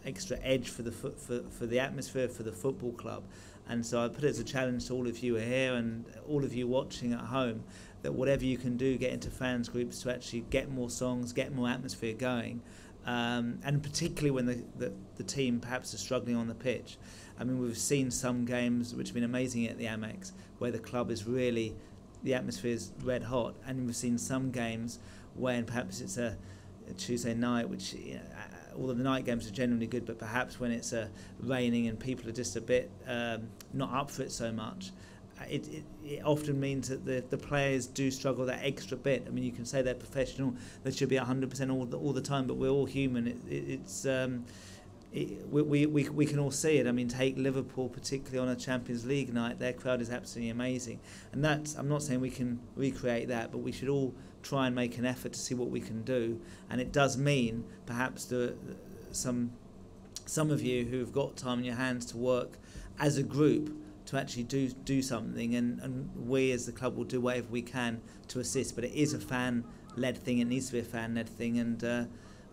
extra edge for the atmosphere for the football club. And so I put it as a challenge to all of you here and all of you watching at home, that whatever you can do, get into fans groups to actually get more songs, get more atmosphere going, and particularly when the team perhaps is struggling on the pitch. I mean, we've seen some games which have been amazing at the Amex where the club is really, the atmosphere is red hot, and we've seen some games when perhaps it's a Tuesday night, which, you know, all of the night games are generally good, but perhaps when it's raining and people are just a bit not up for it so much, it often means that the players do struggle that extra bit. I mean, you can say they're professional, they should be 100% all the time, but we're all human. We can all see it. I mean, take Liverpool, particularly on a Champions League night, their crowd is absolutely amazing. And I'm not saying we can recreate that, but we should all try and make an effort to see what we can do. And it does mean perhaps some of you who've got time in your hands to work as a group to actually do something, and we as the club will do whatever we can to assist. But it is a fan-led thing. It needs to be a fan-led thing, and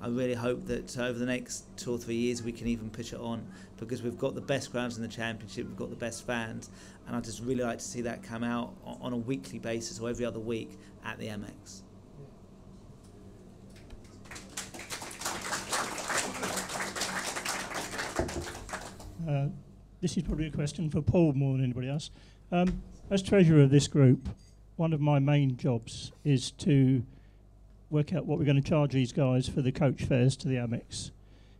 I really hope that over the next 2 or 3 years we can even push it on, because we've got the best grounds in the Championship, we've got the best fans, and I'd just really like to see that come out on a weekly basis or every other week at the Amex. This is probably a question for Paul more than anybody else. As treasurer of this group, one of my main jobs is to work out what we're going to charge these guys for the coach fares to the Amex.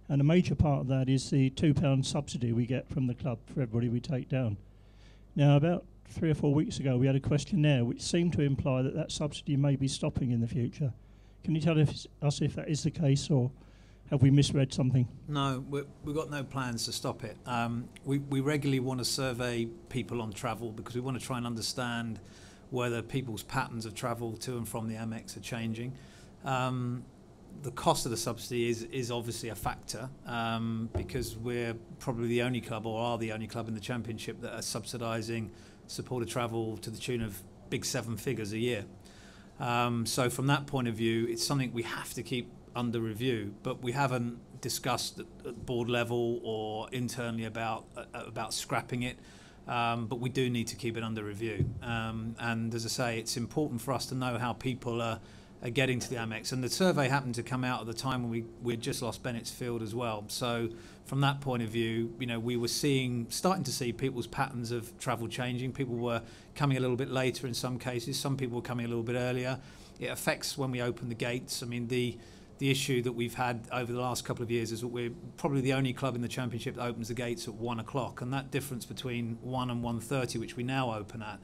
And a major part of that is the £2 subsidy we get from the club for everybody we take down. Now, about 3 or 4 weeks ago, we had a questionnaire which seemed to imply that subsidy may be stopping in the future. Can you tell us if that is the case, or have we misread something? No, we've got no plans to stop it. We regularly want to survey people on travel, because we want to try and understand whether people's patterns of travel to and from the Amex are changing. The cost of the subsidy is obviously a factor, because we're probably the only club, or are the only club in the Championship, that are subsidising supporter travel to the tune of big 7 figures a year. So from that point of view, it's something we have to keep under review, but we haven't discussed at board level or internally about scrapping it, but we do need to keep it under review. And as I say, it's important for us to know how people are getting to the Amex, and the survey happened to come out at the time when we had just lost Bennettsfield as well. So from that point of view, you know, we were starting to see people's patterns of travel changing. People were coming a little bit later in some cases, some people were coming a little bit earlier. It affects when we open the gates. I mean, the issue that we've had over the last couple of years is that we're probably the only club in the Championship that opens the gates at 1 o'clock, and that difference between 1 and 1:30, which we now open at,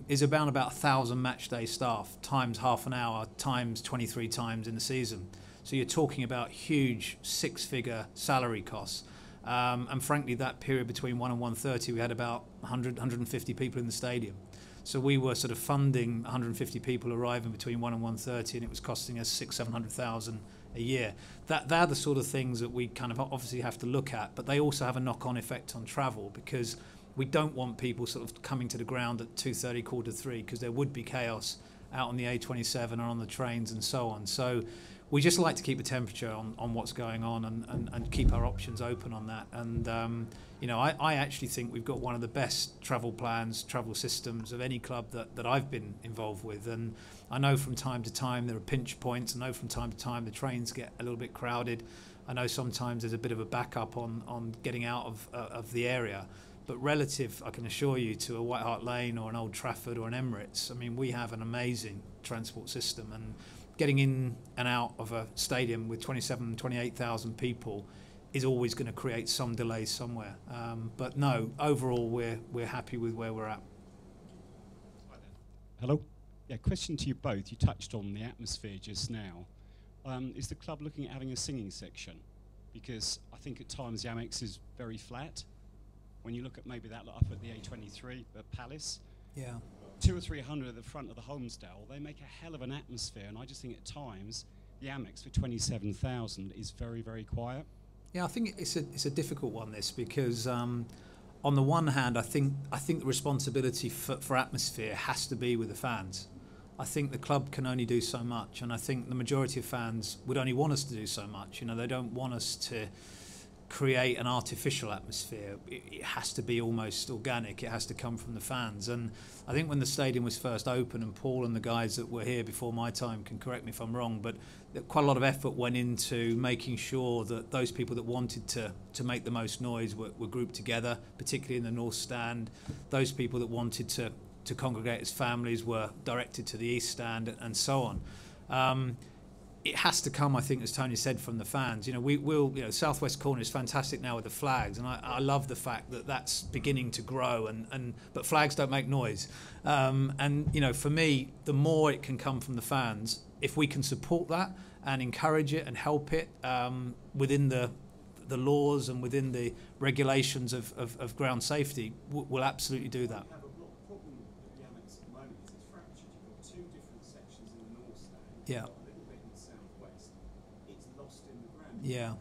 is about 1,000 matchday staff times half an hour times 23 times in the season. So you're talking about huge 6-figure salary costs. And frankly, that period between 1 and 1:30, we had about 150 people in the stadium. So we were sort of funding 150 people arriving between 1 and 1:30, and it was costing us 600,000-700,000 a year. They're the sort of things that we kind of obviously have to look at, but they also have a knock-on effect on travel, because we don't want people sort of coming to the ground at 2:30, 2:45, because there would be chaos out on the A27 or on the trains and so on. So we just like to keep the temperature on what's going on and keep our options open on that. And you know, I actually think we've got one of the best travel plans, travel systems of any club that I've been involved with. And I know from time to time there are pinch points. I know from time to time the trains get a little bit crowded. I know sometimes there's a bit of a backup on getting out of the area, but relative, I can assure you, to a White Hart Lane or an Old Trafford or an Emirates, I mean, we have an amazing transport system, and getting in and out of a stadium with 27, 28,000 people is always going to create some delays somewhere. But no, overall, we're happy with where we're at. Hello. Yeah, question to you both. You touched on the atmosphere just now. Is the club looking at having a singing section? Because I think at times the Amex is very flat. When you look at maybe that up at the A23 at Palace, yeah, 200 or 300 at the front of the Holmesdale, they make a hell of an atmosphere. And I just think at times the Amex for 27,000 is very, very quiet. Yeah, I think it's a difficult one, this, because on the one hand, I think the responsibility for atmosphere has to be with the fans. I think the club can only do so much, and I think the majority of fans would only want us to do so much. You know, they don't want us to create an artificial atmosphere. It has to be almost organic. It has to come from the fans. And I think when the stadium was first open, and Paul and the guys that were here before my time can correct me if I'm wrong, but quite a lot of effort went into making sure that those people that wanted to make the most noise were grouped together, particularly in the North Stand. Those people that wanted to congregate as families were directed to the East Stand, and so on. It has to come, I think, as Tony said, from the fans. You know, Southwest Corner is fantastic now with the flags, and I love the fact that that's beginning to grow. But flags don't make noise, and you know, for me, the more it can come from the fans, if we can support that and encourage it and help it within the laws and within the regulations of ground safety, we'll absolutely do that. Yeah. Yeah.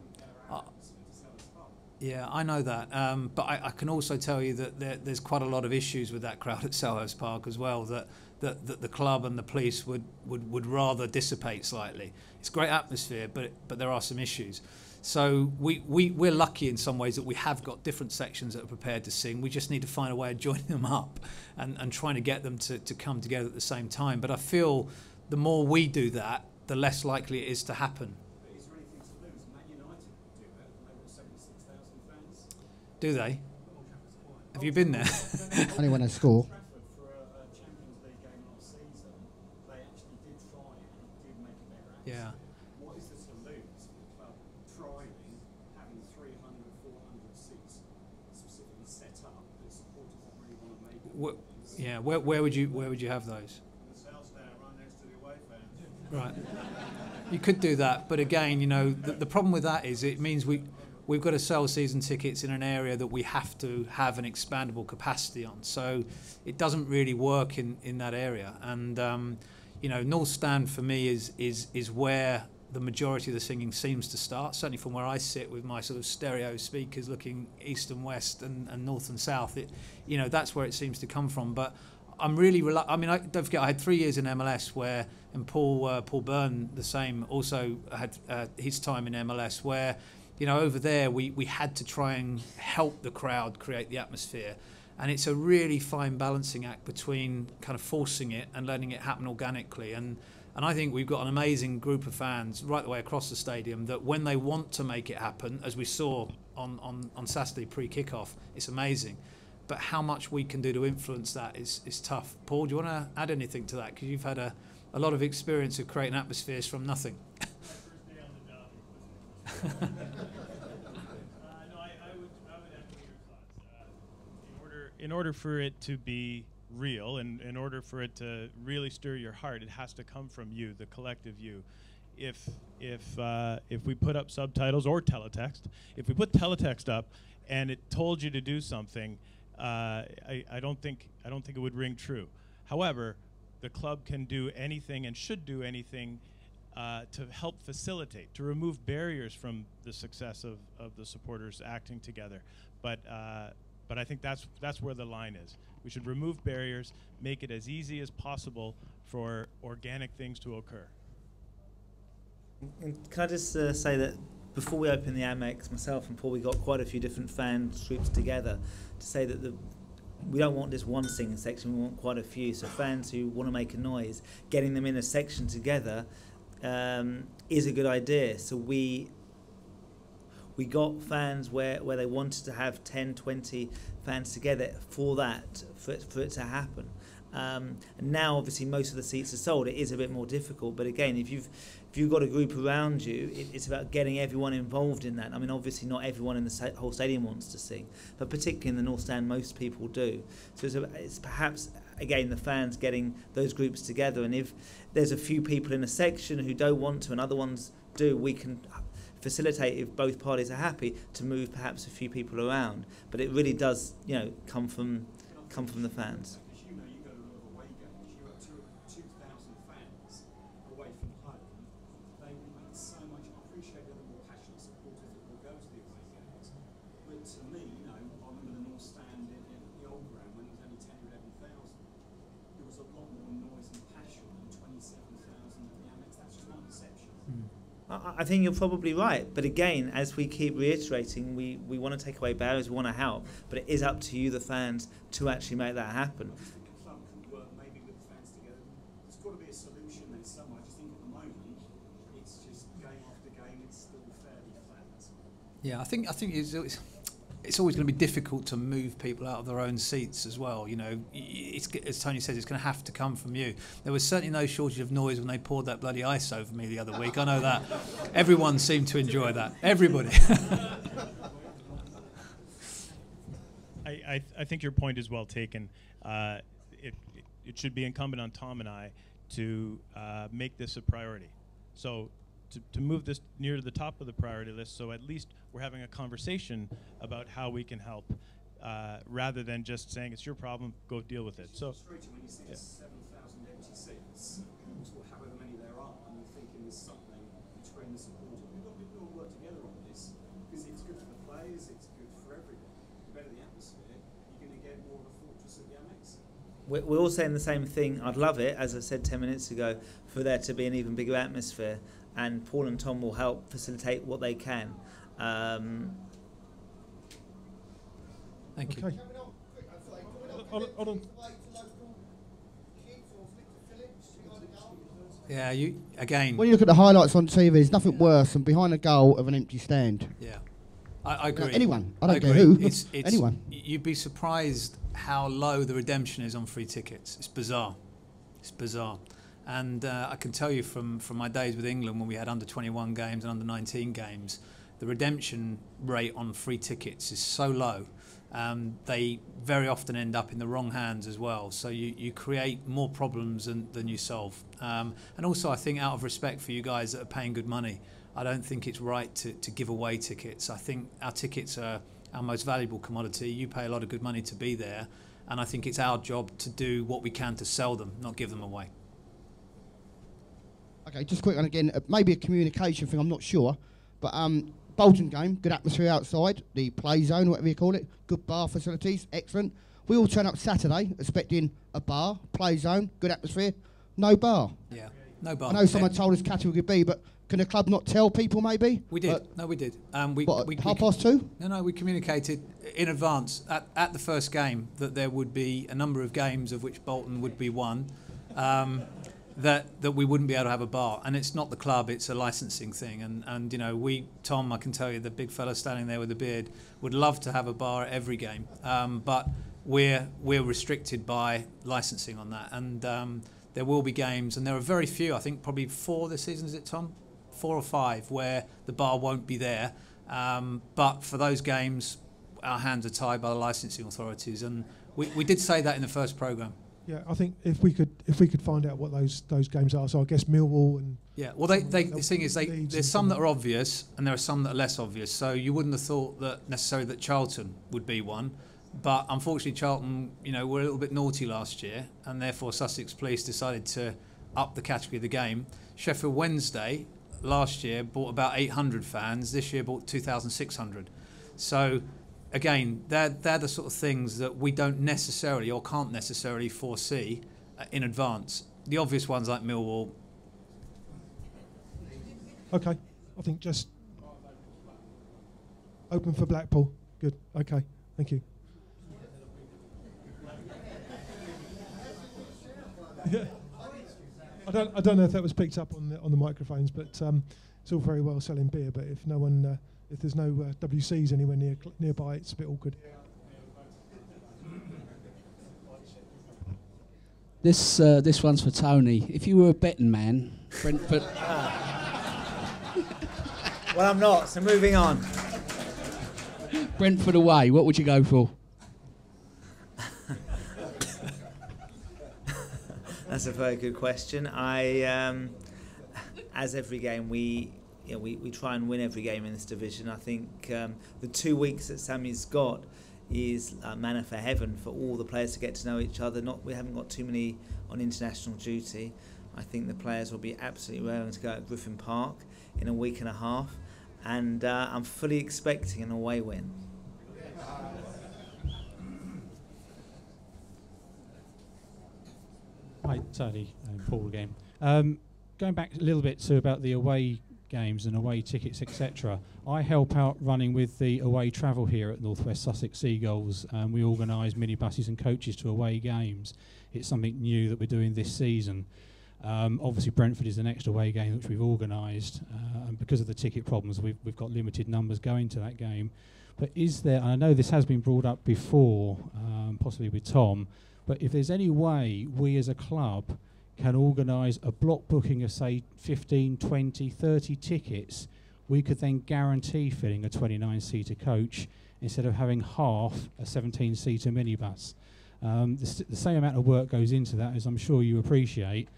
Yeah, I know that. But I can also tell you that there's quite a lot of issues with that crowd at Selhurst Park as well, that the club and the police would rather dissipate slightly. It's a great atmosphere, but there are some issues. So we're lucky in some ways that we have got different sections that are prepared to sing. We just need to find a way of joining them up and trying to get them to come together at the same time. But I feel the more we do that, the less likely it is to happen. But is there anything to lose? Man United do that, and they've got 76,000 fans. Do they? Have you been there? Only when I score. For a Champions League game last season, they actually did try it and it did make a better atmosphere. Yeah. What is there to lose for the club trying, having 300, 400 seats specifically set up that supporters that really want to make it? Yeah, where would you have those? Right. You could do that, but again, you know, the problem with that is it means we've got to sell season tickets in an area that we have to have an expandable capacity on. So it doesn't really work in that area. And you know, North Stand for me is where the majority of the singing seems to start. Certainly from where I sit with my sort of stereo speakers looking east and west and north and south, you know, that's where it seems to come from. But I'm really I mean, don't forget, I had 3 years in MLS where, and Paul Byrne the same, also had his time in MLS where, you know, over there we had to try and help the crowd create the atmosphere, and it's a really fine balancing act between kind of forcing it and letting it happen organically. And I think we've got an amazing group of fans right the way across the stadium that when they want to make it happen, as we saw on Saturday pre-kickoff, it's amazing. But how much we can do to influence that is tough. Paul, do you want to add anything to that? Because you've had a lot of experience of creating atmospheres from nothing. No, I would echo your thoughts. In order for it to be real, and in order for it to really stir your heart, it has to come from you, the collective you. If we put up subtitles or teletext, if we put teletext up and it told you to do something, I don't think it would ring true. However, the club can do anything and should do anything to help facilitate, to remove barriers from the success of the supporters acting together. But I think that's where the line is. We should remove barriers, make it as easy as possible for organic things to occur. And can I just say that before we opened the Amex, myself and Paul, we got quite a few different fan groups together to say that we don't want just one singing section, we want quite a few. So fans who want to make a noise, getting them in a section together is a good idea. So we we got fans where they wanted to have 10, 20 fans together for it to happen. And now obviously most of the seats are sold. It is a bit more difficult, but again, if you've got a group around you, it's about getting everyone involved in that. I mean, obviously not everyone in the whole stadium wants to sing, but particularly in the North Stand, most people do. So it's perhaps, again, the fans getting those groups together, and if there's a few people in a section who don't want to and other ones do, we can facilitate, if both parties are happy, to move perhaps a few people around. But it really does, come from the fans. I think you're probably right, but again, as we keep reiterating, we want to take away barriers, we want to help, but it is up to you, the fans, to actually make that happen. I think the club could work maybe with the fans together. There's got to be a solution there somewhere. I just think at the moment, it's just game after game, it's still fairly flat. Yeah, I think it's always going to be difficult to move people out of their own seats as well. It's, as Tony says, it's going to have to come from you. There was certainly no shortage of noise when they poured that bloody ice over me the other week. I know that. Everyone seemed to enjoy that. Everybody. I think your point is well taken. It should be incumbent on Tom and I to make this a priority. So to move this near to the top of the priority list, so at least we're having a conversation about how we can help, rather than just saying it's your problem, go deal with it. So, when you see 7,000 empty seats, or however many there are, and you're thinking there's something between the supporters. We've got to all work together on this, because it's good for the players, it's good for everyone. The better the atmosphere, you're going to get more of a fortress at the Amex. We're all saying the same thing. I'd love it, as I said 10 minutes ago, for there to be an even bigger atmosphere. And Paul and Tom will help facilitate what they can. Thank you. Okay. Hold on. Yeah, you again. When you look at the highlights on TV, there's nothing worse than behind a goal of an empty stand. Yeah, I agree. Anyone, I don't care who. It's anyone. You'd be surprised how low the redemption is on free tickets. It's bizarre. It's bizarre. And I can tell you from my days with England, when we had under 21 games and under 19 games, the redemption rate on free tickets is so low. They very often end up in the wrong hands as well. So you create more problems than you solve. And also, I think out of respect for you guys that are paying good money, I don't think it's right to give away tickets. I think our tickets are our most valuable commodity. You pay a lot of good money to be there. And I think it's our job to do what we can to sell them, not give them away. Okay, just quick, and again, maybe a communication thing, I'm not sure. But Bolton game, good atmosphere outside, the play zone, whatever you call it, good bar facilities, excellent. We all turn up Saturday expecting a bar, play zone, good atmosphere, no bar. Yeah, no bar. I know someone told us category B, but can the club not tell people maybe? We did. No, we did. We 2:30? No, we communicated in advance at the first game that there would be a number of games, of which Bolton would be one, that we wouldn't be able to have a bar. And it's not the club, it's a licensing thing. And you know, Tom, I can tell you, the big fella standing there with the beard, would love to have a bar at every game. But we're restricted by licensing on that. And there will be games, and there are very few, I think probably 4 this season, is it, Tom? 4 or 5 where the bar won't be there. But for those games, our hands are tied by the licensing authorities. And we did say that in the first programme. Yeah, I think if we could find out what those games are, so I guess Millwall and the thing is, there's some that are obvious and there are some that are less obvious. So you wouldn't have thought that necessarily that Charlton would be one, but unfortunately Charlton, were a little bit naughty last year, and therefore Sussex Police decided to up the category of the game. Sheffield Wednesday last year bought about 800 fans. This year bought 2,600. So again, they're the sort of things that we don't necessarily or can't necessarily foresee in advance. The obvious ones like Millwall. Okay, I think just open for Blackpool. Good. Okay, thank you. Yeah. I don't know if that was picked up on the microphones, but it's all very well selling beer, but if no one if there's no WCs anywhere nearby, it's a bit awkward. This one's for Tony. If you were a betting man, Brentford. Well, I'm not, so moving on. Brentford away, what would you go for? That's a very good question. As every game, we try and win every game in this division. I think the 2 weeks that Sammy's got is manna for heaven for all the players to get to know each other. We haven't got too many on international duty. I think the players will be absolutely raring to go at Griffin Park in a week and a half, and I'm fully expecting an away win. Hi, Tony and Paul again. Going back a little bit to about the away games and away tickets, etc. I help out running with the away travel here at North West Sussex Seagulls. We organise minibuses and coaches to away games. It's something new that we're doing this season. Obviously Brentford is the next away game which we've organised, and because of the ticket problems we've got limited numbers going to that game. But is there, and I know this has been brought up before, possibly with Tom, but if there's any way we as a club can organise a block booking of say 15, 20, 30 tickets, we could then guarantee filling a 29-seater coach instead of having half a 17-seater minibus. The same amount of work goes into that, as I'm sure you appreciate.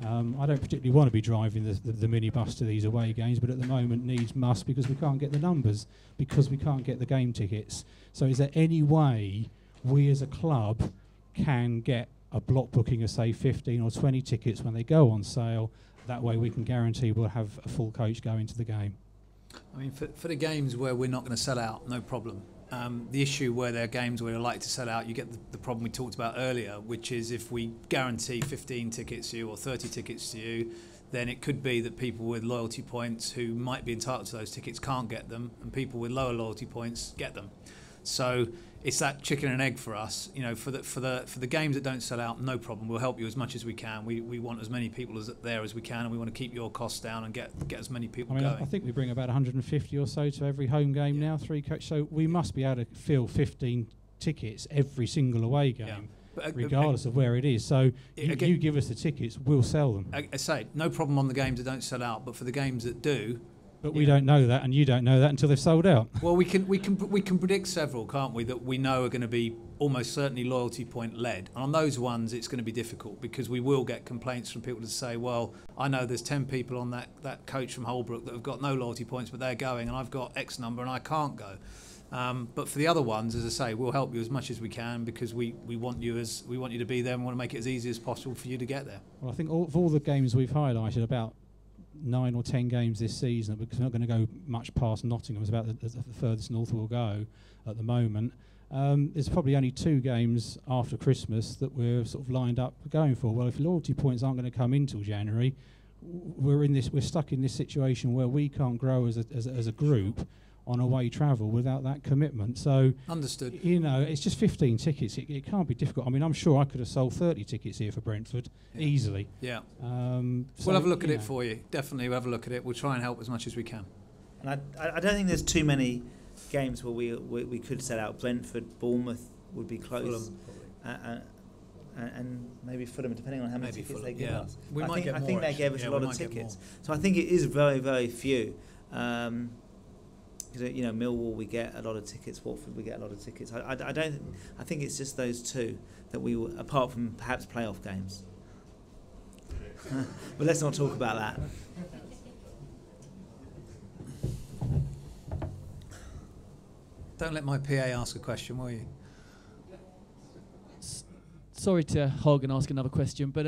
I don't particularly want to be driving the minibus to these away games, but at the moment needs must because we can't get the numbers, because we can't get the game tickets. So is there any way we as a club can get a block booking of say 15 or 20 tickets when they go on sale? That way we can guarantee we'll have a full coach going to the game. I mean, for the games where we're not going to sell out, no problem. The issue where there are games where you're likely to sell out, you get the problem we talked about earlier, which is if we guarantee 15 tickets to you or 30 tickets to you, then it could be that people with loyalty points who might be entitled to those tickets can't get them, and people with lower loyalty points get them. So it's that chicken and egg for us. You know, for the games that don't sell out, no problem. We'll help you as much as we can. We want as many people there as we can, and we want to keep your costs down and get as many people going. I think we bring about 150 or so to every home game now, 3 coach. So we must be able to fill 15 tickets every single away game, regardless of where it is. So you give us the tickets, we'll sell them. I say no problem on the games that don't sell out, but for the games that do. But we don't know that, and you don't know that until they've sold out. Well, we can predict several, can't we, that we know are going to be almost certainly loyalty point led. And on those ones, it's going to be difficult because we will get complaints from people to say, well, I know there's 10 people on that coach from Holbrook that have got no loyalty points, but they're going, and I've got X number and I can't go. But for the other ones, as I say, we'll help you as much as we can because we want you to be there and want to make it as easy as possible for you to get there. Well, I think of all the games we've highlighted, about 9 or 10 games this season, because we're not going to go much past Nottingham. It's about the furthest north we'll go at the moment. There's probably only 2 games after Christmas that we're sort of lined up going for. Well, if loyalty points aren't going to come in till January, we're stuck in this situation where we can't grow as a group on away travel without that commitment. So understood. You know, it's just 15 tickets. It can't be difficult. I mean, I'm sure I could have sold 30 tickets here for Brentford easily. Yeah. So we'll have a look at it for you. Definitely, we'll have a look at it. We'll try and help as much as we can. And I don't think there's too many games where we could sell out. Brentford, Bournemouth would be close. Fulham, and maybe Fulham, depending on how many tickets they give us. I think they gave us a lot of tickets. So I think it is very, very few. Because you know, Millwall we get a lot of tickets, Watford we get a lot of tickets. I think it's just those 2 that we, apart from perhaps playoff games. But let's not talk about that. Don't let my PA ask a question, will you? Sorry to hog and ask another question, but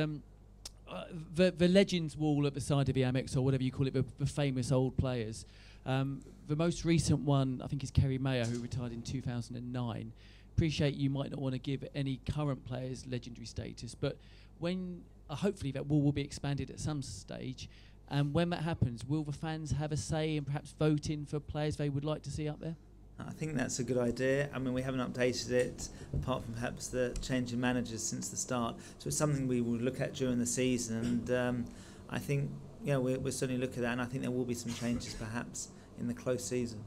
the Legends wall at the side of the Amex, or whatever you call it, the famous old players. The most recent one, I think, is Kerry Mayer, who retired in 2009. Appreciate you might not want to give any current players legendary status, but when hopefully that wall will be expanded at some stage, and when that happens, will the fans have a say in perhaps voting for players they would like to see up there? I think that's a good idea. I mean, we haven't updated it, apart from perhaps the change in managers since the start. So it's something we will look at during the season, and I think we'll certainly look at that, and I think there will be some changes perhaps in the close season.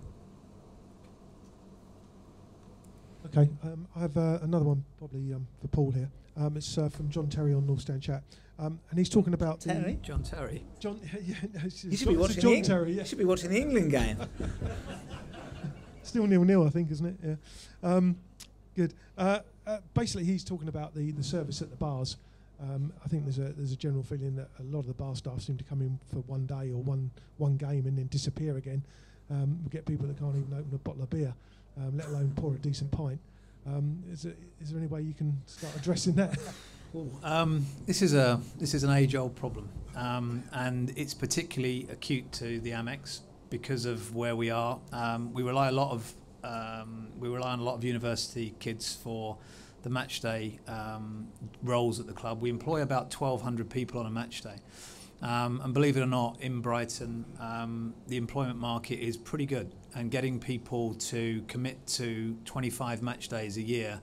Okay, I have another one probably for Paul here. It's from John Terry on North Stand Chat, and he's talking about Terry? John Terry. John, yeah, no, You should be watching John Terry. Yeah. You should be watching the England game. Still 0-0, I think, isn't it? Yeah. Good. Basically, he's talking about the service at the bars. I think there's a general feeling that a lot of the bar staff seem to come in for one day or one game and then disappear again. We get people that can't even open a bottle of beer, let alone pour a decent pint. Is there any way you can start addressing that? This is an age-old problem, and it's particularly acute to the Amex because of where we are. We rely on a lot of university kids for the Matchday roles at the club. We employ about 1,200 people on a Matchday. And believe it or not, in Brighton, the employment market is pretty good, and getting people to commit to 25 match days a year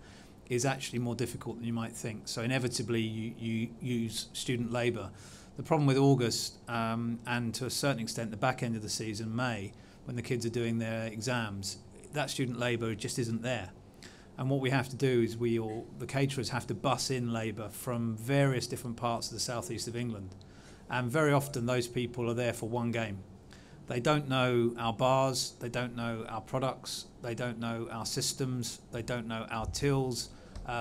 is actually more difficult than you might think. So inevitably, you use student labour. The problem with August, and to a certain extent the back end of the season, May, when the kids are doing their exams, that student labour just isn't there. And what we have to do is the caterers have to bus in labour from various different parts of the southeast of England. And very often those people are there for one game. They don't know our bars, they don't know our products, they don't know our systems, they don't know our tills,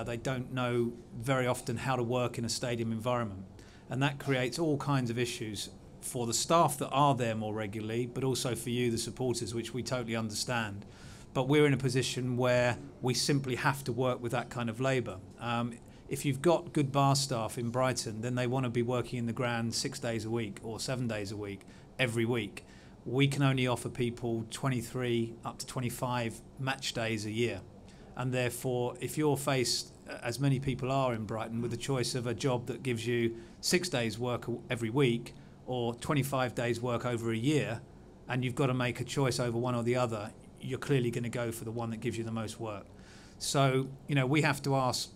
they don't know very often how to work in a stadium environment. And that creates all kinds of issues for the staff that are there more regularly, but also for you, the supporters, which we totally understand. But we're in a position where we simply have to work with that kind of labour. If you've got good bar staff in Brighton, then they want to be working in the ground 6 days a week or 7 days a week, every week. We can only offer people 23 up to 25 match days a year. And therefore, if you're faced, as many people are in Brighton, with the choice of a job that gives you 6 days work every week or 25 days work over a year, and you've got to make a choice over one or the other, you're clearly going to go for the one that gives you the most work. So, we have to ask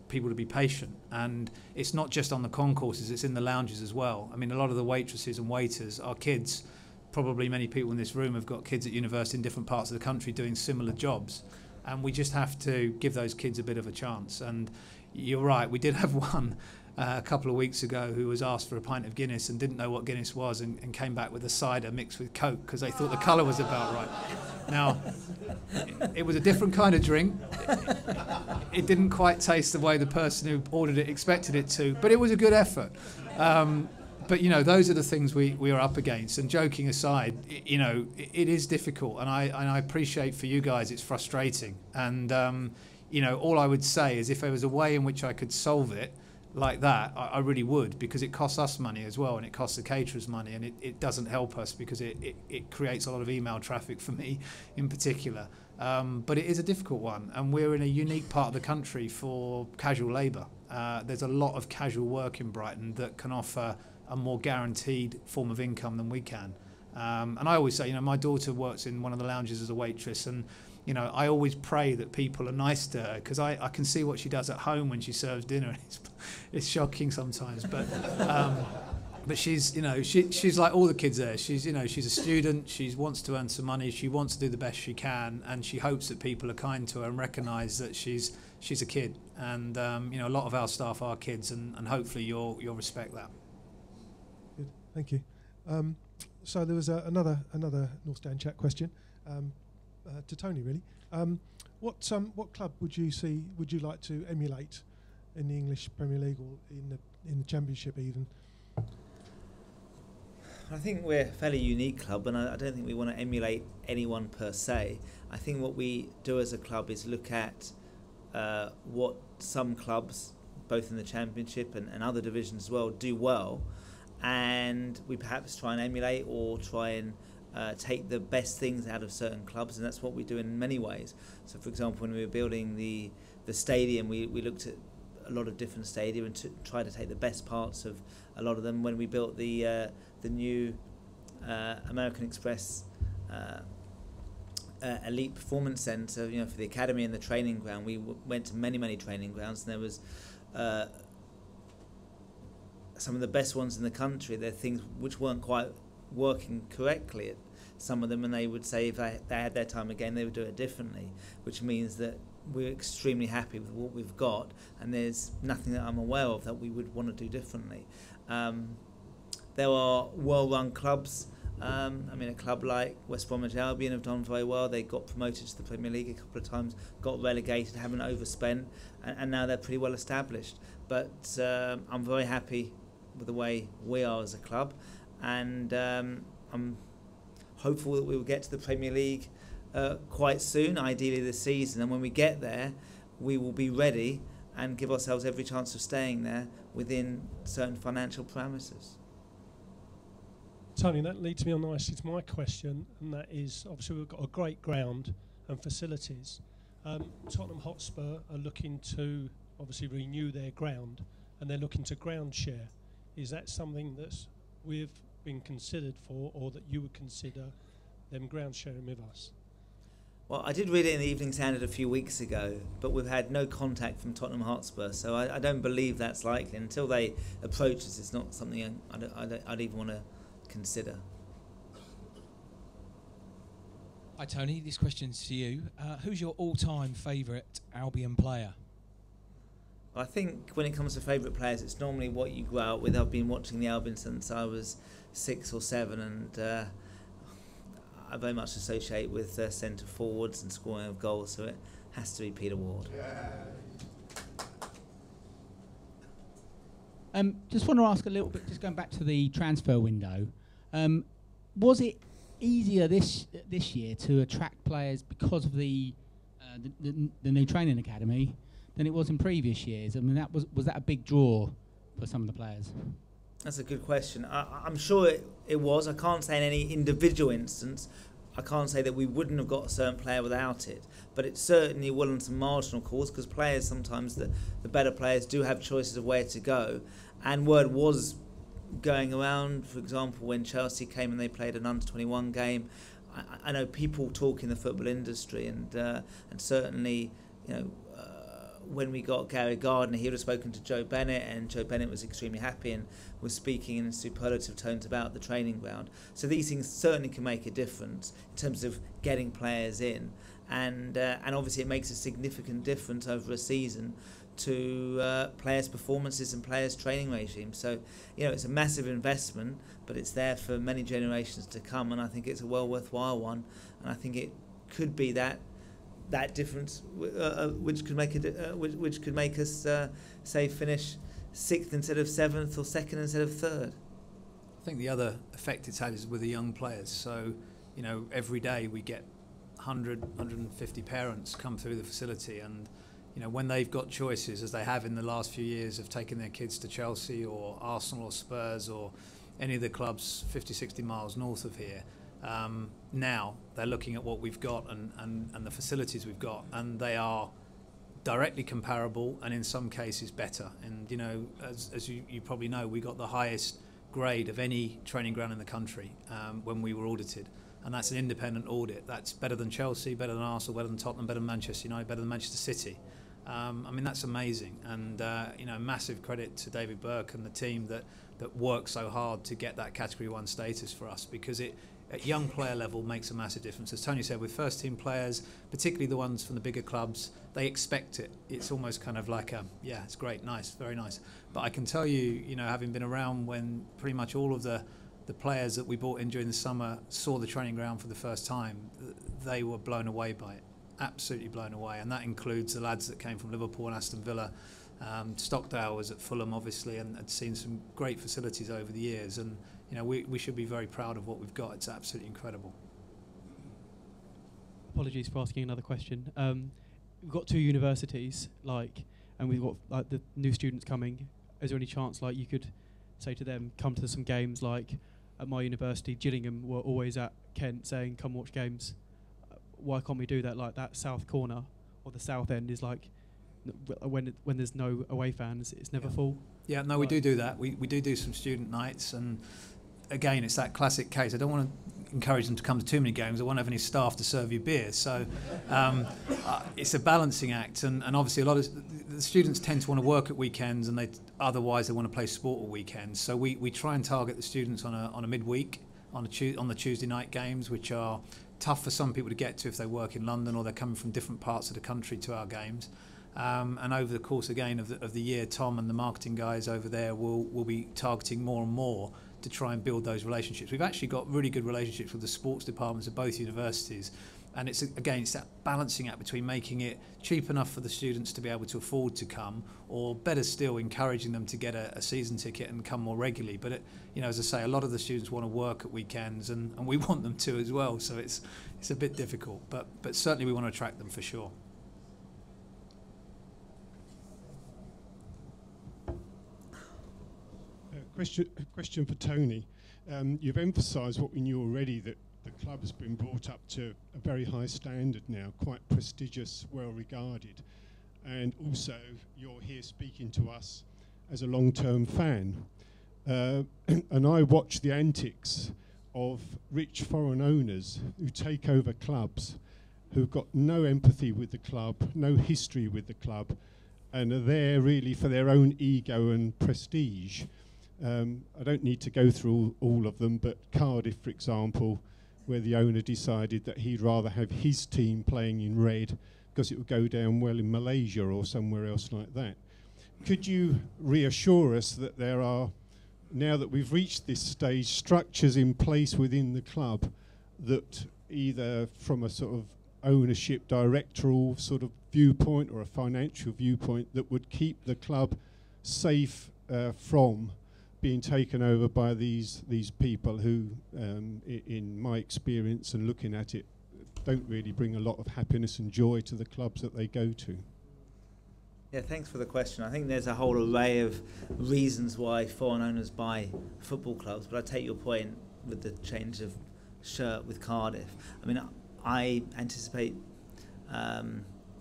people to be patient, and it's not just on the concourses, it's in the lounges as well. I mean, a lot of the waitresses and waiters are kids. Probably many people in this room have got kids at university in different parts of the country doing similar jobs, and we just have to give those kids a bit of a chance. And you're right, we did have one a couple of weeks ago who was asked for a pint of Guinness and didn't know what Guinness was, and came back with a cider mixed with Coke because they thought the colour was about right. Now, it was a different kind of drink. It didn't quite taste the way the person who ordered it expected it to, but it was a good effort. But those are the things we are up against. And joking aside, it is difficult, and I appreciate for you guys it's frustrating. And all I would say is if there was a way in which I could solve it like that, I really would, because it costs us money as well, and it costs the caterers money, and it doesn't help us because it creates a lot of email traffic for me in particular. But it is a difficult one, and we're in a unique part of the country for casual labour. There's a lot of casual work in Brighton that can offer a more guaranteed form of income than we can. And I always say, my daughter works in one of the lounges as a waitress, and I always pray that people are nice to her, because I can see what she does at home when she serves dinner. It's shocking sometimes, but she's she's like all the kids there. She's she's a student. She wants to earn some money. She wants to do the best she can, and she hopes that people are kind to her and recognise that she's a kid. And a lot of our staff are kids, and hopefully you'll respect that. Good, thank you. So there was another North Stand Chat question. To Tony, really. What club would you like to emulate in the English Premier League or in the Championship even? I think we're a fairly unique club, and I don't think we want to emulate anyone per se. I think what we do as a club is look at what some clubs, both in the Championship and other divisions as well, do well, and we perhaps try and emulate or try and take the best things out of certain clubs, and that's what we do in many ways. So, for example, when we were building the stadium, we looked at a lot of different stadia and tried to take the best parts of a lot of them. When we built the new American Express Elite Performance Centre, for the academy and the training ground, we went to many training grounds, and there was some of the best ones in the country. There are things which weren't quite working correctly at some of them, and they would say if they had their time again, they would do it differently, which means that we're extremely happy with what we've got, and there's nothing that I'm aware of that we would want to do differently. There are well-run clubs. I mean, a club like West Bromwich Albion have done very well. They got promoted to the Premier League a couple of times, got relegated, haven't overspent, and now they're pretty well established. But I'm very happy with the way we are as a club, and I'm hopeful that we will get to the Premier League quite soon, ideally this season. And when we get there, we will be ready and give ourselves every chance of staying there within certain financial parameters. Tony, that leads me on nicely to my question, and that is, obviously we've got a great ground and facilities. Tottenham Hotspur are looking to obviously renew their ground, and they're looking to ground share. Is that something that's we've been considered for, or that you would consider them ground sharing with us? Well, I did read it in the Evening Standard a few weeks ago, but we've had no contact from Tottenham Hotspur, so I don't believe that's likely. Until they approach us, it's not something I'd even want to consider. Hi Tony, this question's to you. Who's your all-time favourite Albion player? I think when it comes to favourite players, it's normally what you grow up with. I've been watching the Albion since I was 6 or 7, and I very much associate with centre forwards and scoring of goals, so it has to be Peter Ward. Just want to ask a little bit, just going back to the transfer window. Was it easier this year to attract players because of the new training academy than it was in previous years? I mean, was that a big draw for some of the players? That's a good question. I'm sure it was. I can't say in any individual instance. I can't say that we wouldn't have got a certain player without it, but it certainly wasn't a marginal cause, because players, sometimes the better players do have choices of where to go, and word was going around, for example, when Chelsea came and they played an under-21 game. I know people talk in the football industry, and certainly, you know, when we got Gary Gardner, he would have spoken to Joe Bennett, and Joe Bennett was extremely happy and was speaking in superlative tones about the training ground. So these things certainly can make a difference in terms of getting players in, and obviously it makes a significant difference over a season to players' performances and players' training regimes. So, you know, it's a massive investment, but it's there for many generations to come, and I think it's a well worthwhile one, and I think it could be that difference, which could make us say finish 6th instead of 7th, or 2nd instead of 3rd. I think the other effect it's had is with the young players. So, you know, every day we get 100, 150 parents come through the facility, and you know, when they've got choices, as they have in the last few years, of taking their kids to Chelsea or Arsenal or Spurs or any of the clubs 50, 60 miles north of here, now they're looking at what we've got and the facilities we've got, and they are directly comparable, and in some cases better. And you know, as you probably know, we got the highest grade of any training ground in the country when we were audited, and that's an independent audit. That's better than Chelsea, better than Arsenal, better than Tottenham, better than Manchester United, better than Manchester City. I mean, that's amazing, and you know, massive credit to David Burke and the team that worked so hard to get that Category 1 status for us, because it, at young player level, makes a massive difference. As Tony said, with first team players, particularly the ones from the bigger clubs, they expect it. It's almost kind of like yeah, it's great, nice, very nice. But I can tell you, you know, having been around when pretty much all of the players that we brought in during the summer saw the training ground for the first time, they were blown away by it, absolutely blown away. And that includes the lads that came from Liverpool and Aston Villa. Stockdale was at Fulham, obviously, and had seen some great facilities over the years. And you know, we should be very proud of what we've got. It's absolutely incredible. Apologies for asking another question. We've got 2 universities, and we've got the new students coming. Is there any chance you could say to them, come to some games? Like at my university, Gillingham were always at Kent saying, come watch games. Why can't we do that? Like that south corner or the south end is when there's no away fans, it's never full. Yeah, no, we do that. We do some student nights, and again, it's that classic case. I don't want to encourage them to come to too many games. I won't have any staff to serve you beer. So it's a balancing act, and obviously a lot of the students tend to want to work at weekends, and otherwise they want to play sport at weekends. So we try and target the students on a midweek, on the Tuesday night games, which are tough for some people to get to if they work in London or they're coming from different parts of the country to our games. And over the course again of the year, Tom and the marketing guys over there will be targeting more and more to try and build those relationships. We've actually got really good relationships with the sports departments of both universities, and it's that balancing act between making it cheap enough for the students to be able to afford to come, or better still, encouraging them to get a season ticket and come more regularly. But as I say, a lot of the students want to work at weekends, and we want them to as well. So it's a bit difficult, but certainly we want to attract them for sure. Question for Tony. You've emphasised what we knew already, that the club has been brought up to a very high standard now, quite prestigious, well regarded, and also you're here speaking to us as a long-term fan. And I watch the antics of rich foreign owners who take over clubs, who've got no empathy with the club, no history with the club, and are there really for their own ego and prestige. I don't need to go through all of them, but Cardiff, for example, where the owner decided that he'd rather have his team playing in red because it would go down well in Malaysia or somewhere else like that. Could you reassure us that there are, now that we've reached this stage, structures in place within the club that either from a sort of ownership directorial sort of viewpoint or a financial viewpoint that would keep the club safe from being taken over by these people who, in my experience and looking at it, don't really bring a lot of happiness and joy to the clubs that they go to? Yeah, thanks for the question. I think there's a whole array of reasons why foreign owners buy football clubs, but I take your point with the change of shirt with Cardiff. I mean, I anticipate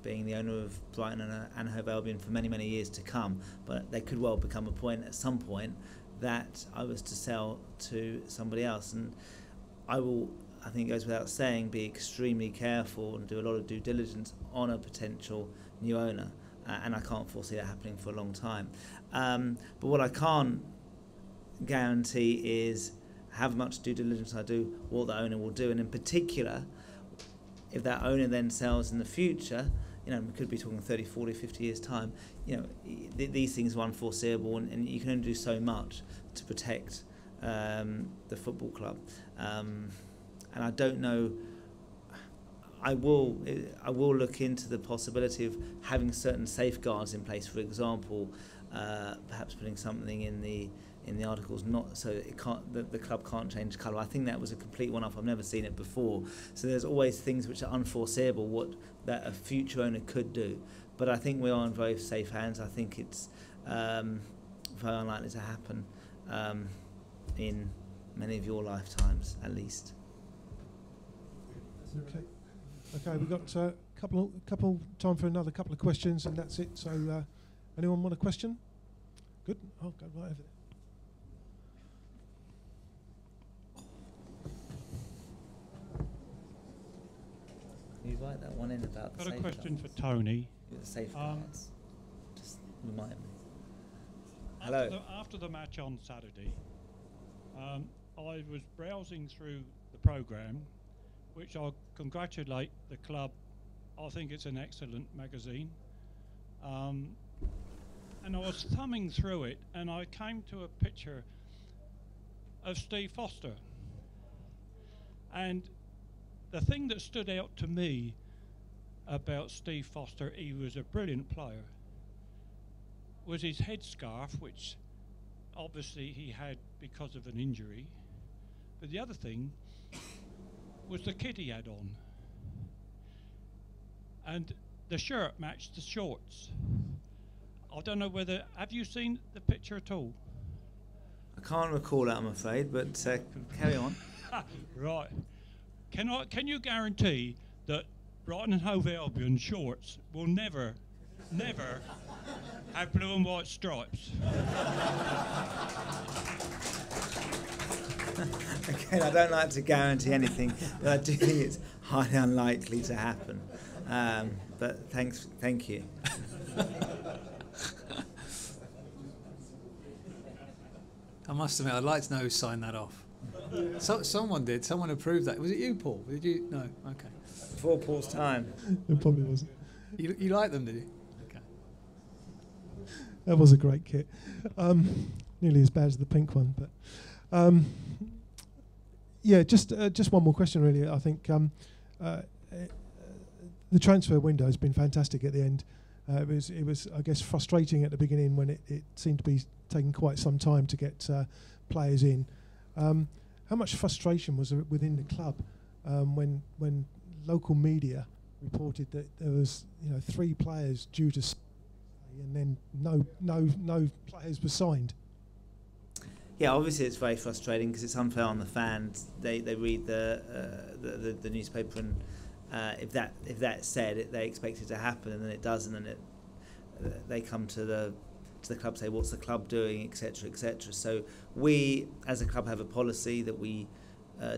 being the owner of Brighton and Hove Albion for many, many years to come, but there could well become a point at some point that I was to sell to somebody else, and I will, I think it goes without saying, be extremely careful and do a lot of due diligence on a potential new owner, and I can't foresee that happening for a long time. But what I can't guarantee is how much due diligence I do, what the owner will do, and in particular, if that owner then sells in the future, we could be talking 30, 40, 50 years' time, these things are unforeseeable, and you can only do so much to protect the football club. And I don't know, I will look into the possibility of having certain safeguards in place. For example, perhaps putting something in the articles, not so it can't, the club can't change colour. I think that was a complete one-off. I've never seen it before. So there's always things which are unforeseeable, what that a future owner could do. But I think we are in very safe hands. I think it's very unlikely to happen in many of your lifetimes, at least. Okay, we've got couple time for another couple of questions, and that's it. So, anyone want a question? Good. I'll go right over there. You write that one in about the Got a question for Tony. The safeguards. Just remind me. Hello. After the match on Saturday, I was browsing through the programme, which I congratulate the club. I think it's an excellent magazine. And I was thumbing through it, and I came to a picture of Steve Foster. And the thing that stood out to me about Steve Foster, he was a brilliant player, was his headscarf, which obviously he had because of an injury. But the other thing was the kit he had on. And the shirt matched the shorts. I don't know whether, have you seen the picture at all? I can't recall that, I'm afraid, but carry on. Right. Can you guarantee that Brighton and Hove Albion shorts will never have blue and white stripes? Again, I don't like to guarantee anything, but I do think it's highly unlikely to happen. But thank you. I must admit, I'd like to know who signed that off. Someone did. Someone approved that. Was it you, Paul? Did you? No. Okay. Before Paul's time. It probably wasn't. You like them, did you? Okay. That was a great kit. Nearly as bad as the pink one, but yeah. Just one more question, really. I think the transfer window has been fantastic at the end. It was, I guess, frustrating at the beginning when it seemed to be taking quite some time to get players in. How much frustration was there within the club when local media reported that there was 3 players due to and then no players were signed? Yeah, obviously it's very frustrating because it's unfair on the fans. They read the newspaper and if that's said, they expect it to happen, and then it doesn't, and they come to the club, say what's the club doing, etc., etc. So we as a club have a policy that we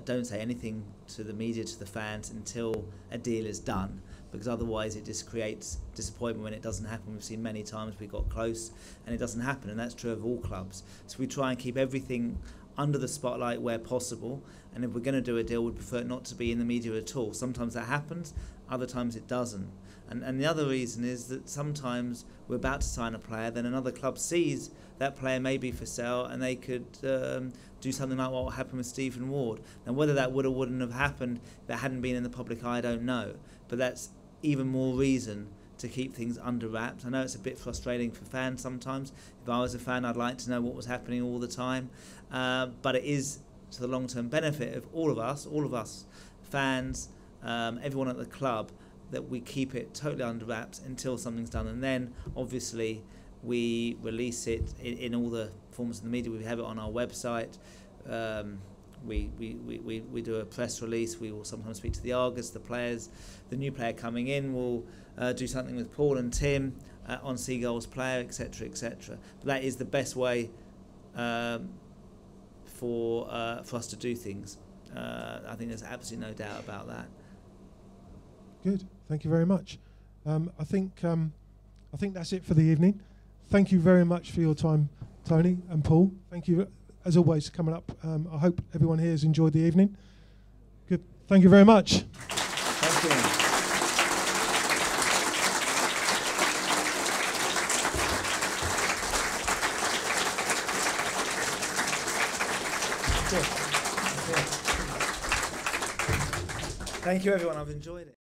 don't say anything to the media, to the fans, until a deal is done, because otherwise it just creates disappointment when it doesn't happen. We've seen many times we got close and it doesn't happen, and that's true of all clubs. So we try and keep everything under the spotlight where possible, and if we're going to do a deal, we'd prefer it not to be in the media at all. Sometimes that happens, other times it doesn't. And the other reason is that sometimes we're about to sign a player, then another club sees that player may be for sale, and they could do something like what happened with Stephen Ward. Now, whether that would or wouldn't have happened if it hadn't been in the public eye, I don't know. But that's even more reason to keep things under wraps. I know it's a bit frustrating for fans sometimes. If I was a fan, I'd like to know what was happening all the time. But it is to the long-term benefit of all of us, fans, everyone at the club, that we keep it totally under wraps until something's done. And then, obviously, we release it in all the forms of the media. We have it on our website. We do a press release. We will sometimes speak to the Argus, the players. The new player coming in will do something with Paul and Tim on Seagull's player, etc., etc. But that is the best way for us to do things. I think there's absolutely no doubt about that. Good. Thank you very much. I think that's it for the evening. Thank you very much for your time, Tony and Paul. Thank you, as always, for coming up. I hope everyone here has enjoyed the evening. Good. Thank you very much. Thank you. Thank you, everyone. I've enjoyed it.